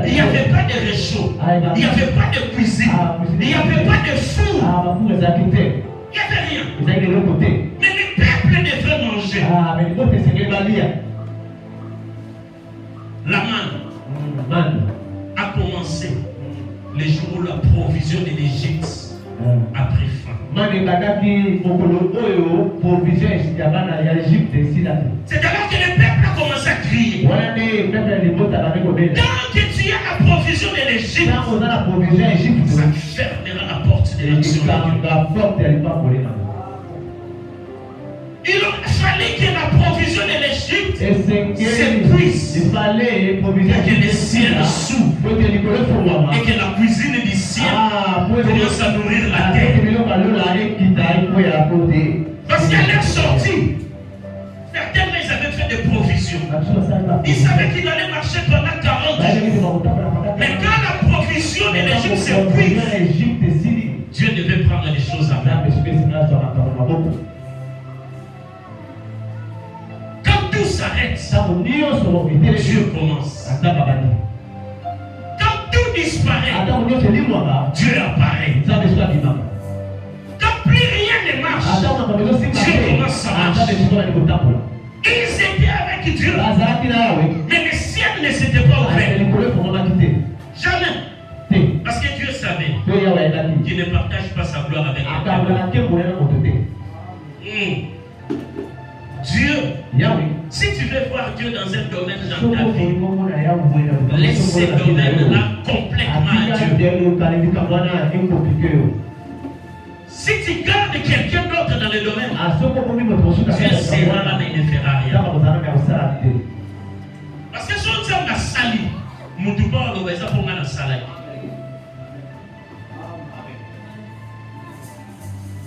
Il n'y avait pas de réchaud. Il n'y avait pas de cuisine. Il n'y avait pas de four. Il n'y avait rien. Mais le peuple devait manger. La manne a commencé le jour où la provision de l'Égypte a pris fin. C'est alors que le peuple a commencé à crier. Tant que tu as la provision de l'Égypte, ça fermera la porte de l'action. Il fallait que la provision de l'Égypte s'épuise et que les ciels s'ouvrent et que la cuisine du ciel commence à nourrir la terre. Parce qu'à leur sortie, certainement ils avaient fait des provisions. Ils savaient qu'ils allaient marcher pendant 40 jours. Mais quand la provision de l'Égypte s'épuise, Dieu devait prendre les choses à main. Tout s'arrête, Dieu commence. Quand tout disparaît, Dieu apparaît. Quand plus rien ne marche, Dieu commence à marcher. Ils étaient avec Dieu, mais le ciel ne s'était pas ouvert. Jamais. Parce que Dieu savait qu'il ne partage pas sa gloire avec quelqu'un. Dieu, si tu veux voir Dieu dans un domaine dans ta vie, laisse ce domaine-là complètement à Dieu. Si tu gardes quelqu'un d'autre dans le domaine, Dieu sera là mais il ne fera rien. Parce que si on dit à la sali, mon double le voisin pour la salade.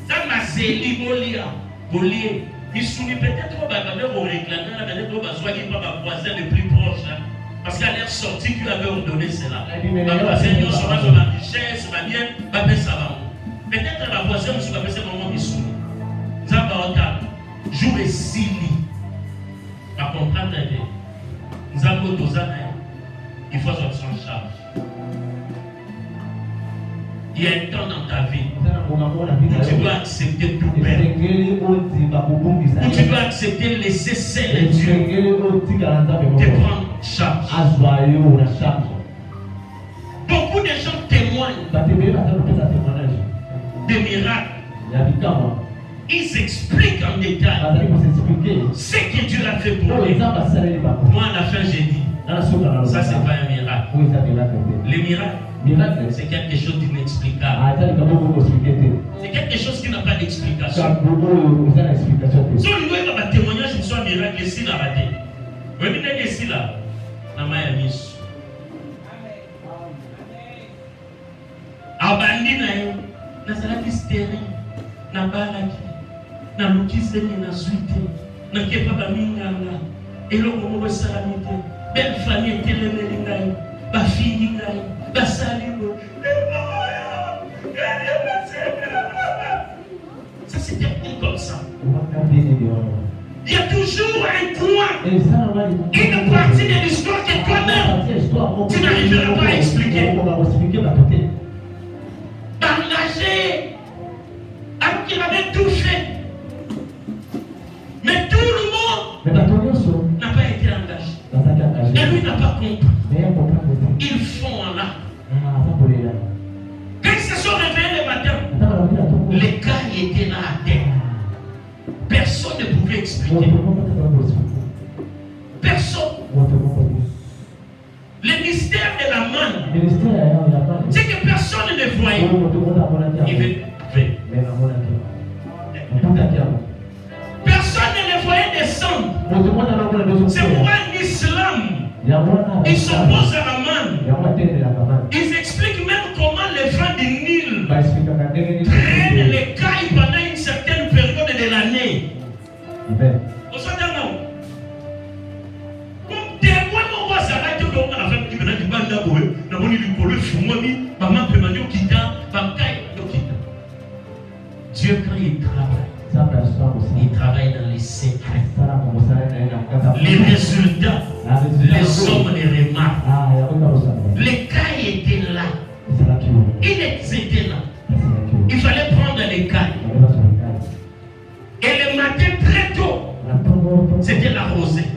Dans ma zéli, Bolia, il sourit peut-être au réclameur, peut-être au besoin qu'il va ma voisin le plus proche. Parce qu'à leur sortie, Dieu avait ordonné cela. Ma voisin, nous sommes sur ma richesse, ma bien, ma paix, ça va. Peut-être ma voisin, nous sommes ce moment qui sourit. Nous avons joué Sili. À comprendre, nous avons 12 ans. Il faut s'en charge. Il y a un temps dans ta vie où tu dois accepter tout perdre. Où tu dois accepter de laisser seul Dieu te prendre charge. Beaucoup de gens témoignent des miracles. Ils expliquent en détail ce que Dieu a fait pour eux. Moi, à la fin, j'ai dit, ça, c'est pas un miracle. Les miracles, c'est quelque chose d'inexplicable. C'est quelque chose qui n'a pas d'explication. Si on doit avoir un témoignage sur un miracle, ici, là, vous venez ici, là, dans ma mise. Abandi na yo, na salaki steri, na baraki, na lukiseni na suite, na kepa ba minganga, eloko mo salamite, belle famille telemeli ngai, ba fille ngai, ba salimo. Ça s'est terminé comme ça. Il y a toujours un coin, une partie de l'histoire que toi-même, tu n'arriveras pas à expliquer. Engagé, alors qu'il avait tout fait. Mais tout le monde n'a pas été engagé. Et lui n'a pas compris. Ils font en là. Quand ils se sont réveillés le matin, les gars étaient là à terre. Personne ne pouvait expliquer. Personne. Le mystère de la manne, c'est que personne ne voyait. Personne ne le voyait descendre. C'est pourquoi l'islam, ils s'opposent à la manne. Ils expliquent même comment les vents du Nil prennent les cailles pendant une certaine période de l'année. Vous savez, non? Comme témoin, on voit ça là, tu vois, on a fait du banda, on a dit que le fumami, maman peut m'en dire qu'il a, Dieu, quand il travaille dans les secrets. Les résultats, les hommes les remarquent. Les cailles étaient là. Ils étaient là. Il fallait prendre les cailles. Et le matin très tôt, c'était la rosée.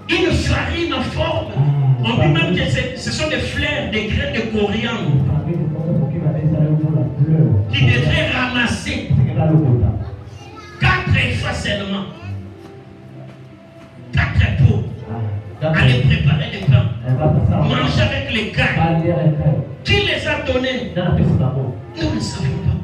Une farine en forme. On dit même que ce sont des fleurs, des graines de coriandre qui devraient ramasser 4 fois seulement. 4 pots. Aller préparer les pains. Manger avec les cailles. Qui les a donnés? Nous ne savons pas.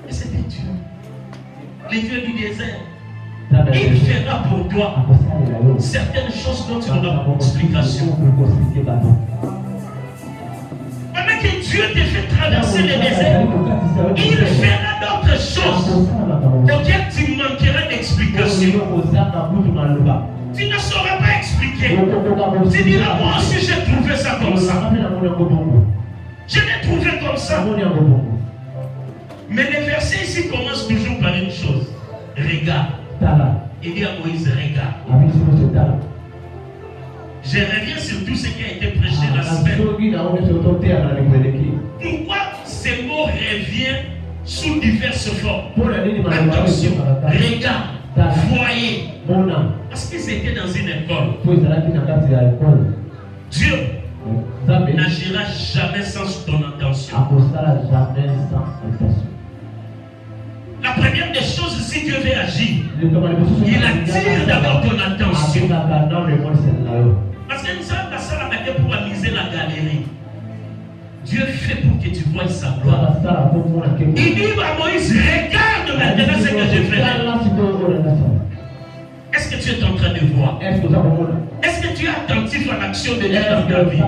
Et c'était Dieu. Les dieux du désert. Il fera pour toi certaines choses dont tu n'auras pas d'explication. Pendant que Dieu te fait traverser le désert, il fera d'autres choses auxquelles tu manqueras d'explication. Tu ne sauras pas expliquer. Tu diras, moi aussi j'ai trouvé ça comme ça. Je l'ai trouvé comme ça. Mais le verset ici commence toujours par une chose. Regarde. Il dit à Moïse, regarde. Je reviens sur tout ce qui a été prêché la semaine. Pourquoi ces mots reviennent sous diverses formes? Attention, regarde, voyez. Parce que c'était dans une école. Dieu n'agira jamais sans ton intention. La première des choses, si Dieu veut agir, il attire d'abord ton attention. Parce que nous sommes passés à la matin pour amuser la galerie. Dieu fait pour que tu vois sa gloire. Il dit à Moïse, regarde maintenant ce que je ferai. Est-ce que tu es en train de voir? Est-ce que tu es attentif à l'action de Dieu dans ta vie?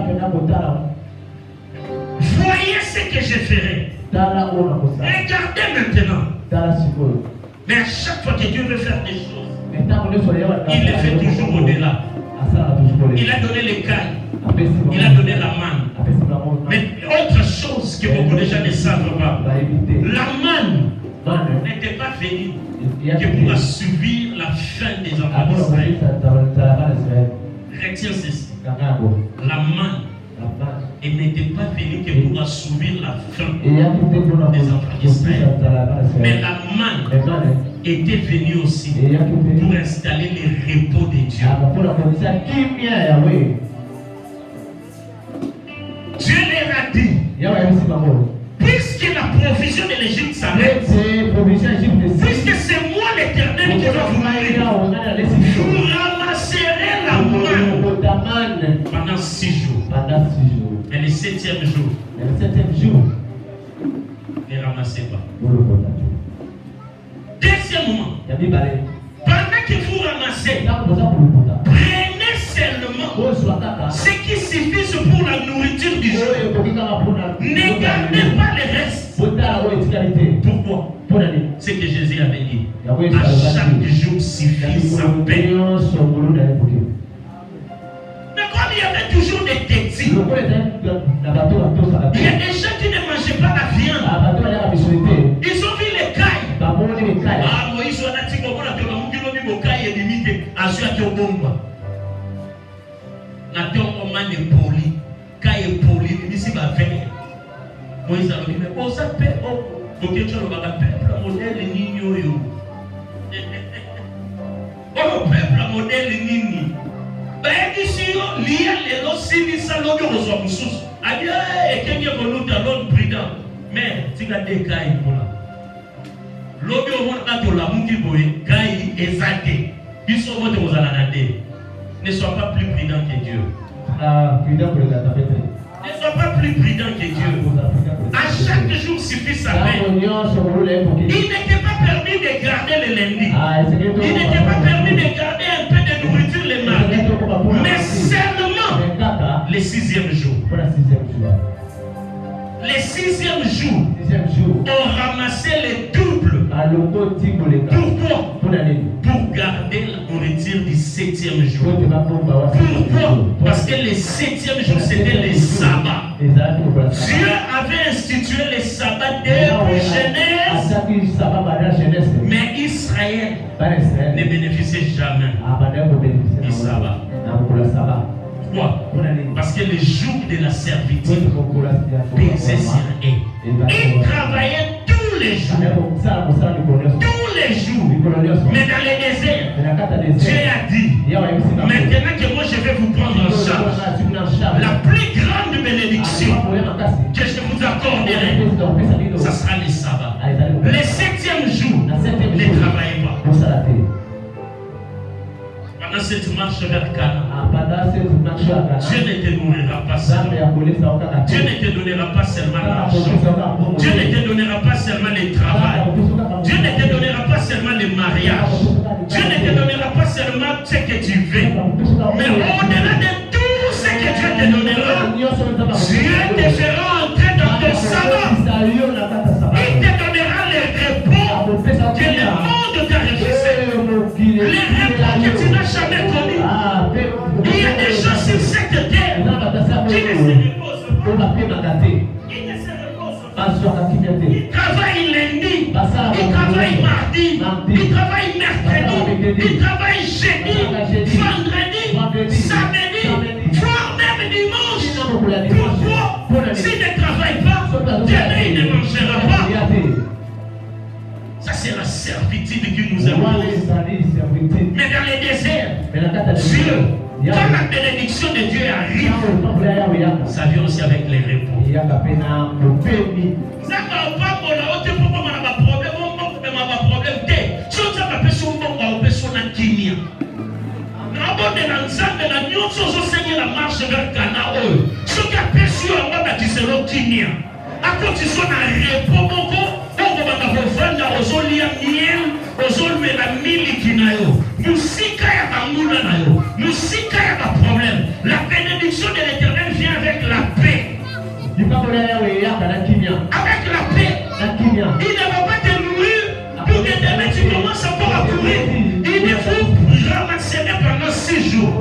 Voyez ce que je ferai. Regardez maintenant. Mais à chaque fois que Dieu veut faire des choses, il les fait toujours au-delà. Il a donné les cailles, il a donné la manne. Mais autre chose que beaucoup de gens ne savent pas, la manne n'était pas venue que pour assouvir la faim des enfants d'Israël. Retiens ceci. La manne n'était pas venue que pour assouvir la faim des enfants d'Israël. Mais la manne était venue aussi pour installer les repos de Dieu. Dieu leur a dit, puisque la provision de l'Égypte s'arrête, puisque c'est moi l'Éternel qui va vous nourrir, vous ramasserez la manne pendant 6 jours. Mais le 7e jour, ne ramassez pas. Deuxièmement, pendant que vous ramassez, prenez seulement ce qui suffit pour la nourriture du jour. Ne gardez pas le reste. Pourquoi? C'est que Jésus avait dit. À chaque jour suffit sa peine. l'école, il y avait toujours des tétis. Il y a des gens qui ne mangeaient pas la viande. Ils ont vu les cailles. Ah, Moïse, on a dit qu'on a dit qu'on a cailles limité. À ce qui est au bon. Nathan, on m'a poli. Caille poli, ici, va venir. Moïse a dit, mais on s'appelle, ok, tu as le peuple modèle Nino. Oh, peuple modèle Nini. Ben, ici, lié les lots, si les salons de ressources. Aïe, et qu'il y a un autre prudent. Mais, tu as des cailles pour là. L'autre, on a de la moukiboé, cailles exaltées. Ils sont morts aux ananadés. Ne sois pas plus prudent que Dieu. Ne sois pas plus prudent que Dieu. À chaque jour suffit sa peine. Il n'était pas permis de garder le lundi. Il n'était pas permis de garder un peu de nourriture le mardi. Mais seulement le 6e jour. Le 6e jour, on ramassait les doubles. Pourquoi? Pour garder la nourriture du 7e jour. Pourquoi? Parce que le 7e jour, c'était le sabbat. Dieu avait institué le sabbat depuis Genèse. Mais Israël ne bénéficiait jamais du sabbat. Pourquoi? Parce que le jour de la servitude pesait sur eux. Ils travaillaient tous les jours. Tous les jours. Mais dans les déserts, Dieu a dit, maintenant que moi je vais vous prendre en charge, la plus grande bénédiction que je vous accorderai, ça sera le sabbat. Le 7e jour, ne travaillez pas. Pendant cette marche vers Canaan, Dieu ne te nourrira pas seulement. Dieu ne te donnera pas seulement l'argent. Dieu ne te donnera pas seulement le travail. Dieu ne te donnera pas seulement le mariage. Dieu ne te donnera pas seulement ce que tu veux. Mais au-delà de tout ce que Dieu te donnera, Dieu te fera entrer dans ton sabbat. Il te donnera le repos que le monde t'a refusé. Les repos que tu n'as jamais connus. Il y a des gens sur cette terre qui ne se reposent pas. Ils ne se reposent pas. Ils travaillent lundi, ils travaillent mardi, ils travaillent mercredi, ils travaillent jeudi, vendredi, samedi, voire même dimanche. Pourquoi? S'ils ne travaillent pas, demain il ne mangera pas. Ça c'est la servitude qui nous impose. Mais dans les déserts, Dieu, quand la bénédiction de Dieu arrive, ça vient aussi avec les repos. Ça va pas pour la haute pour moi, ma problème, ma problème, si on a personne, on a personne à Kenya. N'abonne l'ensemble de la nuit, on s'enseigne la marche vers Canaan. Si on a personne, on va bâtir le Kenya. À cause de son repos, vanda ozolia miel ozomela miliki na yo musika ya bangula na yo musika ya ba problème. La bénédiction de l'Éternel vient avec la paix. Avec la paix. Il ne va pas te nourrir pour que demain tu commences encore à courir. Il ne faut ramasser pendant 6 jours.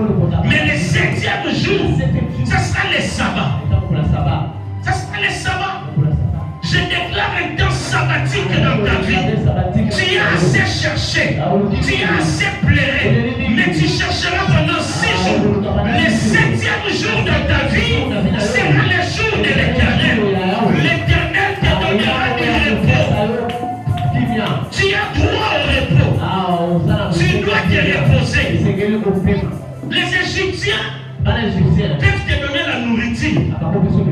Mais le 7e jour, ça sera le sabbat. Ça sera le sabbat. Je déclare un temps sabbatique dans ta vie. Tu as assez cherché, tu as assez pleuré, mais tu chercheras pendant 6 jours. Le 7e jour de ta vie sera le jour de l'Éternel. L'Éternel te donnera du repos. Tu as droit au repos. Tu dois te reposer. Les Égyptiens peuvent te donner la nourriture,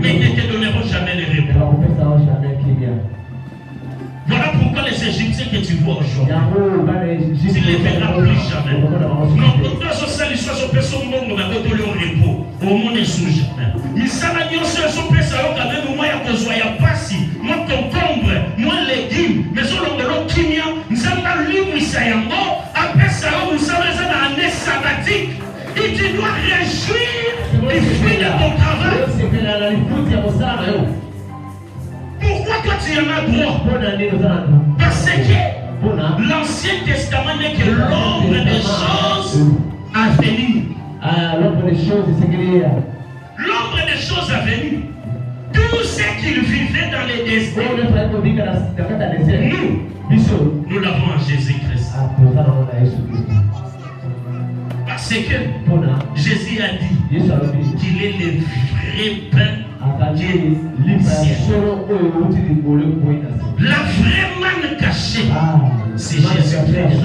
mais ils ne te donneront jamais le repos. Voilà pourquoi les Égyptiens que tu vois aujourd'hui, tu ne les verras plus jamais. Non, pour toi, ce sont les choses que sont au repos. Au monde est sous jamais. Mais ça va dire que ce sont les choses quand même, moi, il y a besoin de passer. Moi, concombre, moi, légumes, mais sur le mot kimia, nous avons lu Moussaïambo, après ça, nous avons une année sabbatique. Et tu dois réjouir les fruits de ton travail. Pourquoi toi tu en as droit? Parce que l'Ancien Testament n'est que l'ombre des choses à venir. L'ombre des choses à venir. Tout ce qu'il vivait dans les déserts, nous l'avons en Jésus-Christ. Parce que Jésus a dit qu'il est le vrai pain du ciel. La vraie manne cachée, c'est Jésus-Christ.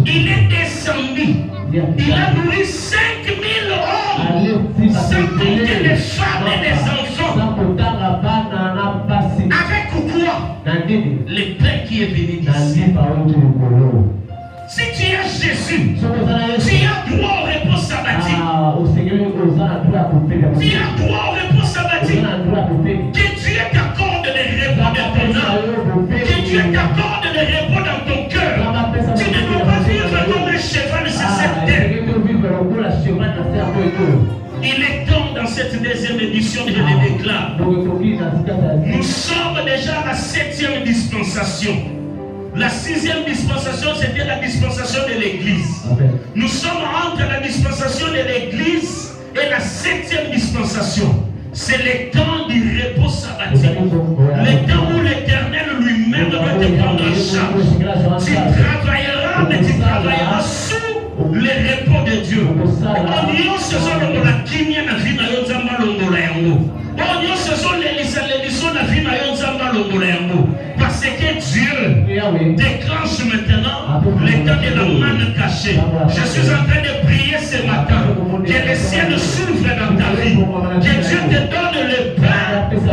Il est descendu. Il a nourri 5000 hommes, sans compter les femmes et les enfants. Avec quoi? Le pain qui est venu d'ici. Si tu as Jésus, tu as droit au repos sabbatique. Tu as droit au repos sabbatique. Que Dieu t'accorde le repos de ton âme. Que Dieu t'accorde le repos dans ton cœur. Tu ne dois pas vivre comme un cheval sur cette terre. Il est temps dans cette deuxième édition, je le déclare. Nous sommes déjà à la 7e dispensation. La 6e dispensation, c'était la dispensation de l'Église. Nous sommes entre la dispensation de l'Église et la 7e dispensation. C'est le temps du repos sabbatique. Le temps où l'Éternel lui-même doit te prendre en charge. Tu travailleras, mais tu travailleras sous le repos de Dieu. Parce que Dieu déclenche maintenant l'état de la manne cachée. Je suis en train de prier ce matin que le ciel s'ouvre dans ta vie, que Dieu te donne le pain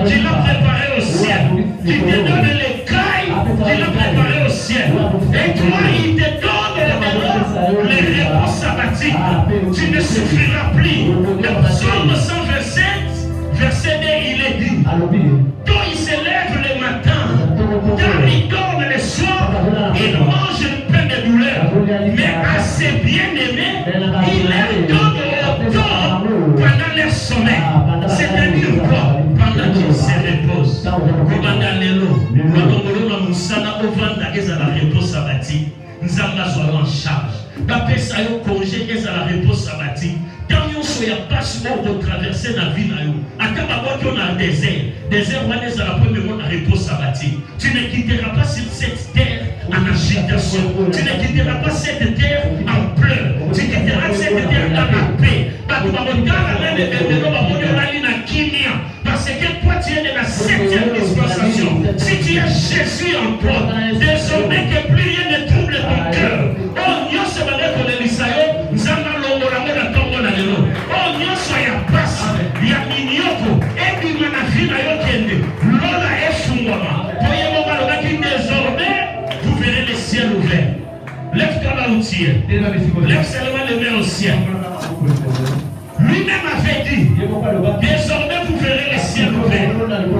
qu'il a préparé au ciel, qu'il te donne l'écaille qu'il a préparé au ciel, et toi il te donne le repos sabbatique. Tu ne souffriras plus. Dans Psaume 127, verset 2, il est dit, quand il se lève le matin, quand il dort le soir, il mange le pain de douleur. Mais à ses bien-aimés, il leur donne autant pendant leur sommeil. C'est-à-dire quoi? Pendant qu'ils se reposent. Pendant l'élo, la repos sabbatique. Nous avons en charge. D'après ça, il congé et à la repos sabbatique. Quand nous soyons pas sûrs de traverser la vie, à quand on a un désert, on est à la première fois de repos sabbatique. Tu ne quitteras pas cette terre en agitation. Tu ne quitteras pas cette terre en pleurs. Tu quitteras cette terre dans la paix. Parce que toi, tu es de la 7e dispensation. Si tu as Jésus en toi, désormais que plus rien ne trouble ton cœur. Oh, Dieu se va mettre dans l'Isaïe, nous allons l'ombramo dans ton monde. Oh, Dieu soit passe, il y a mignoko, et puis il y a la vie dans l'okende. L'ola est fumama. Voyez-moi, désormais, vous verrez le ciel ouvert. Lève-toi là où tu es. Lève seulement les mains au ciel. Lui-même avait dit, désormais vous verrez les ciels ouverts.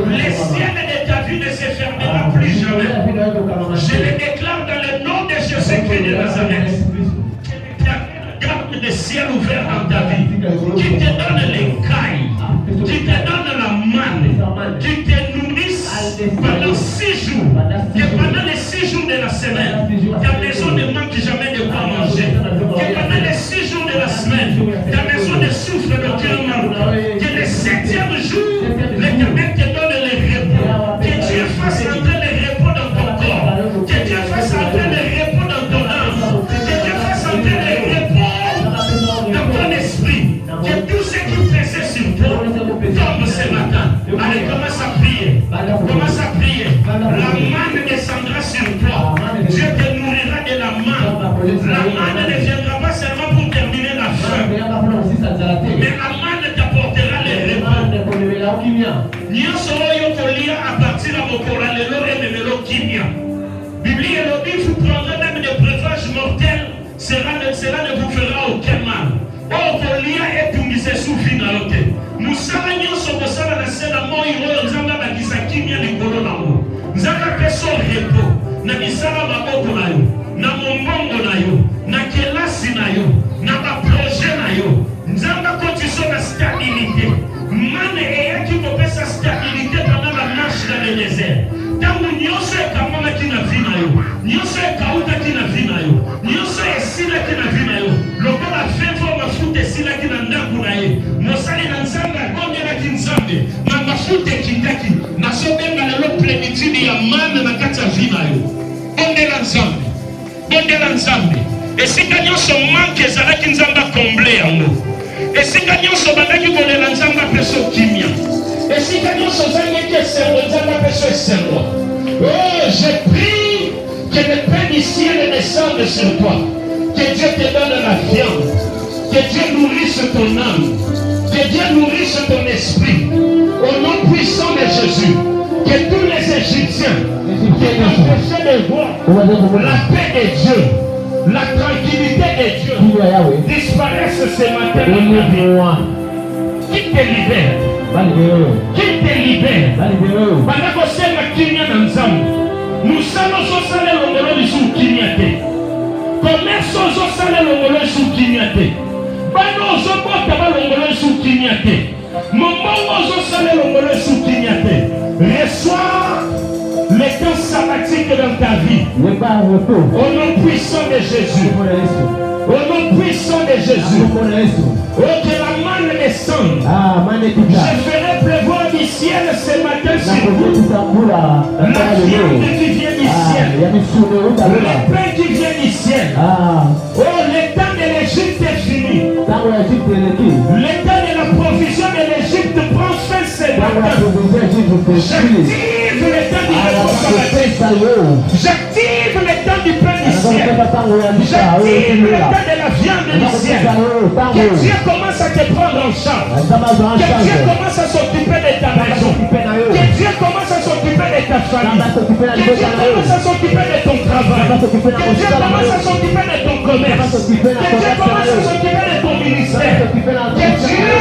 Les ciels de ta vie ne se fermeront plus jamais. Je le déclare dans le nom de Jésus-Christ de Nazareth. Garde des ciels ouverts dans ta vie. Qui te donne les cailles, qui te donne la manne, qui te nourrisse pendant 6 jours. Que pendant les 6 jours de la semaine, ta maison ne manque jamais de quoi manger. Que pendant les 6 jours de la semaine, ta maison ne souffre d'aucun mal. Que le 7e jour, l'Éternel te donne le repos. Que Dieu fasse entrer le repos dans ton corps. Que Dieu fasse entrer le repos dans ton âme. Que Dieu fasse entrer le repos dans ton esprit. Que tout ce qui pesait sur toi tombe ce matin. Allez, commence à prier. Commence à prier. La manne descendra sur toi. Dieu te nourrira de la manne. La manne ne viendra pas seulement pour terminer la faim. Mais la manne t'apportera les repos. Nyonso oyo kolia à partir de mokora lelo ememelo kimia. Bible elobi, vous prendrez même des breuvages mortels, cela ne vous fera aucun mal. Oh kolia etungise sufi na yote. Musala nyonso kosala na sena moi oyo nzambe abakisa kimia likolo na mo. Nzambe apesa repos na misala maboko na yo, na mombongo na yo, na kelasi na yo, na baprojet na yo. Nzambe akotiso na stabilité. Mane eyaki kopesa stabilité pendant la marche dans le désert. Tango nyonso ekamamaki na vi na yo, nyonso ekautaki na vi na yo, nyonso esilaki na vi na yo, lokola vevo mafuta tondela nzambe esika nyonso manke ezalaki nzambe akomble yango esika nyonso bandaki kolela nzambe apeso kimia esika nyonso ozangaki esengo nzambe apeso esengo. Oh, je prie que le pain du ciel descende sur toi, que Dieu te donne la viande, que Dieu nourrisse ton âme, que Dieu nourrisse ton esprit au nom puissant de Jésus. Que tous les Égyptiens qui empêchaient de voir la paix de Dieu, la tranquillité de Dieu disparaissent ce matin dans ta vie. Qui te libère? Qui te libère? Nous sommes salés longolo sous Kinyate. Commerce aux salés longolo sous Kinyate. Bano Zobota longolo sous Kinyate. Momo aux salés longolo sous Kinyate. Reçois le temps sabbatique dans ta vie. Au nom puissant de Jésus. Au nom puissant de Jésus. Oh, que la manne descende. Je ferai pleuvoir du ciel ce matin sur vous. La viande qui vient du ciel. Le pain qui vient du ciel. Oh, le temps de l'Égypte est fini. Le temps de la provision de l'Égypte prend fin ce matin. J'active le temps du repos sabbatique. J'active le temps du pain du ciel. J'active le temps de la viande du ciel. Que Dieu commence à te prendre en charge. Que Dieu commence à s'occuper de ta maison. Que Dieu commence à s'occuper de ta famille. Que Dieu commence à s'occuper de ton travail. Que Dieu commence à s'occuper de ton commerce. Que Dieu commence à s'occuper de ton ministère. Que Dieu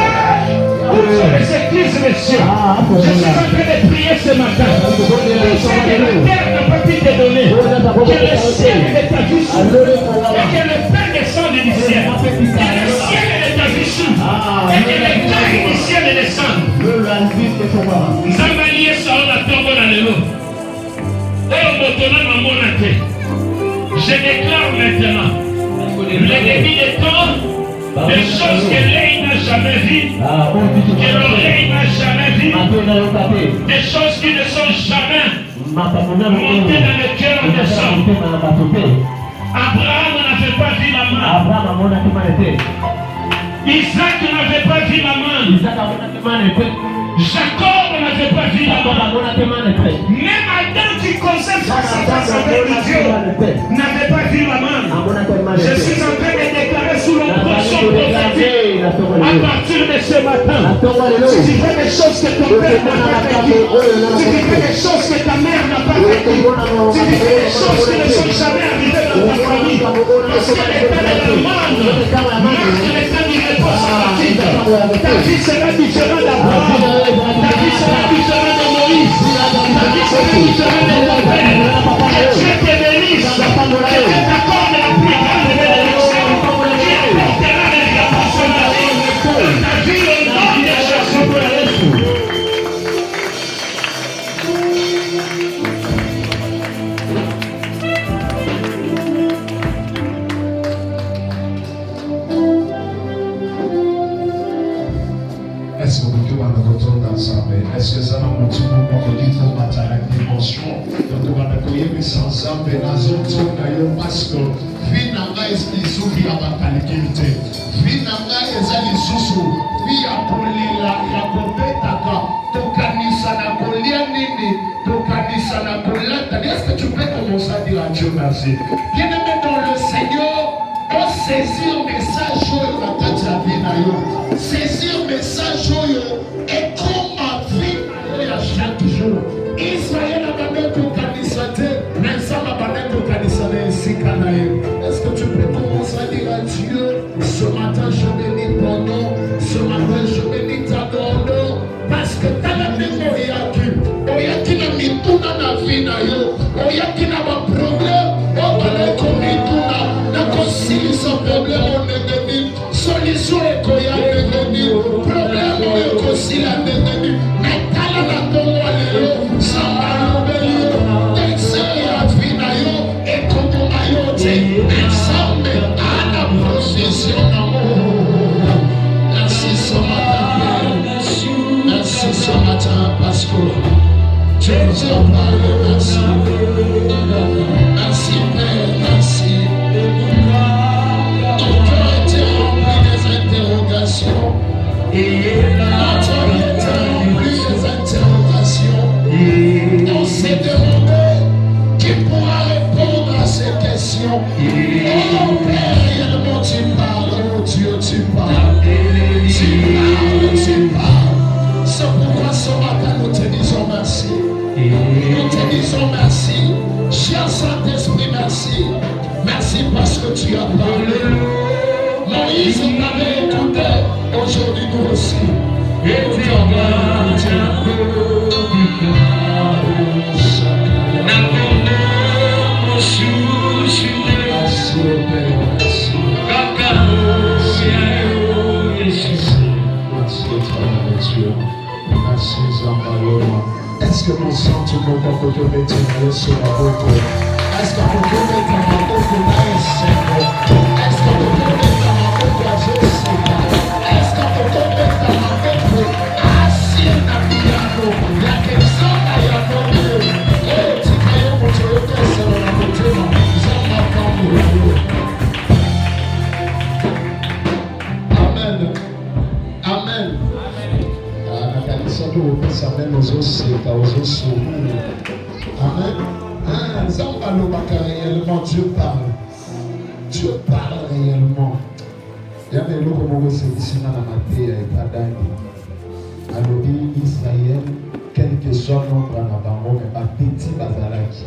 ouvre les églises, messieurs. Je suis en train de prier ce matin. Ce que la terre n'a pas pu te donner. Que le ciel de ta vie s'ouvre. Et que le pain descende du ciel. Que le ciel de ta vie s'ouvre. Et que le pain du ciel descende. Nzambaliye sao na tombo na lelo. Oyo motona na mona te. Je déclare maintenant le début des temps, des choses que l'œil n'a jamais vues, que l'oreille n'a jamais vues, des choses qui ne sont jamais montées dans le cœur des hommes. Abraham n'avait pas vu la main. Isaac n'avait pas vu la main. Jacob n'avait pas vu la main. Même Adam qui conserve sa face avec Dieu n'avait pas vu la main. Je suis en train de déclarer sous l'onction prophétique à partir de ce matin. Si tu fais des choses que ton père n'a pas vécues, si tu fais des choses que ta mère n'a pas vécues, si tu fais des choses qui ne sont jamais arrivées dans ta famille, parce que l'état de la manne marque l'état du repos sabbatique. Ta vie sera différente d'Abraham. Ta vie sera différente de Moïse. Ta vie sera différente de ton père. Que Dieu te bénisse. Que Dieu t'accorde la plus grande bénédiction. Qui apportera les grâces sur ta vie. Dans ta vie au nom de Jésus. Est-ce que vous retournez ensemble? Est-ce que ça m'a montré pour dire que matin avec l'émotion? Donc, on va accueillir mes ensemble et dans une zone d'ailleurs parce que finalement, est-ce qu'ils sont qui a pas qualité? Finalement, ils ont les sous-sous. Puis, à Polila, il y a Bobetaka, Tokanisa na Kolia Nini, Tokanisa na Kolia. Est-ce que tu peux commencer à dire à Dieu merci? Bien-aimé dans le Seigneur, on saisit un message sur la tête de la vie. Saisir le message et comme ma vie à chaque jour. Israël a donné pour Kanisate, mais ça m'a donné pour Kanisate ici Kanaïm. Est-ce que tu peux commencer à dire à Dieu, ce matin je bénis ton nom, ce matin je bénis ta nom, parce que tu as la même Oyaki na mituna na vie na yo, Oyaki na ma problème, Oyaki comme mituna, na concilier son problème au ennemi, solution est koyaki. Problème au aussi la détenue, mais t'as la tombe à l'élo, sans malheur, t'excelles à Finayo et comme Mayote, ensemble à la procession d'amour. Merci ce matin. plus des interrogations. On s'est demandé qui pourra répondre à ces questions. Oh Père, réellement tu parles, oh Dieu, tu parles. Tu parles. C'est pourquoi ce matin nous te disons merci. Nous te disons merci. Cher Saint-Esprit, merci. Merci parce que tu as parlé. Moïse t'avait écouté. Aujourd'hui nous aussi. Et tu as est-ce que mon sang tu peux pas que tu retiens sur ma boue? Est-ce que tu peux mettre ma boue pour est-ce que tu peux mettre ma boue pour est-ce que tu peux mettre ma boue pour assis na piano? La question a yano et tu peux pour te sur la boue ça m'a Amen. Amen. Amen. Réellement, Dieu parle. Dieu parle réellement. Il y a des gens qui sont ici dans la matière et pas d'ailleurs. Alors, Israël, quelques hommes ont pris la banque, mais pas petit bazalaki.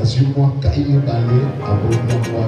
Assure-moi, quand il est balé, à votre endroit,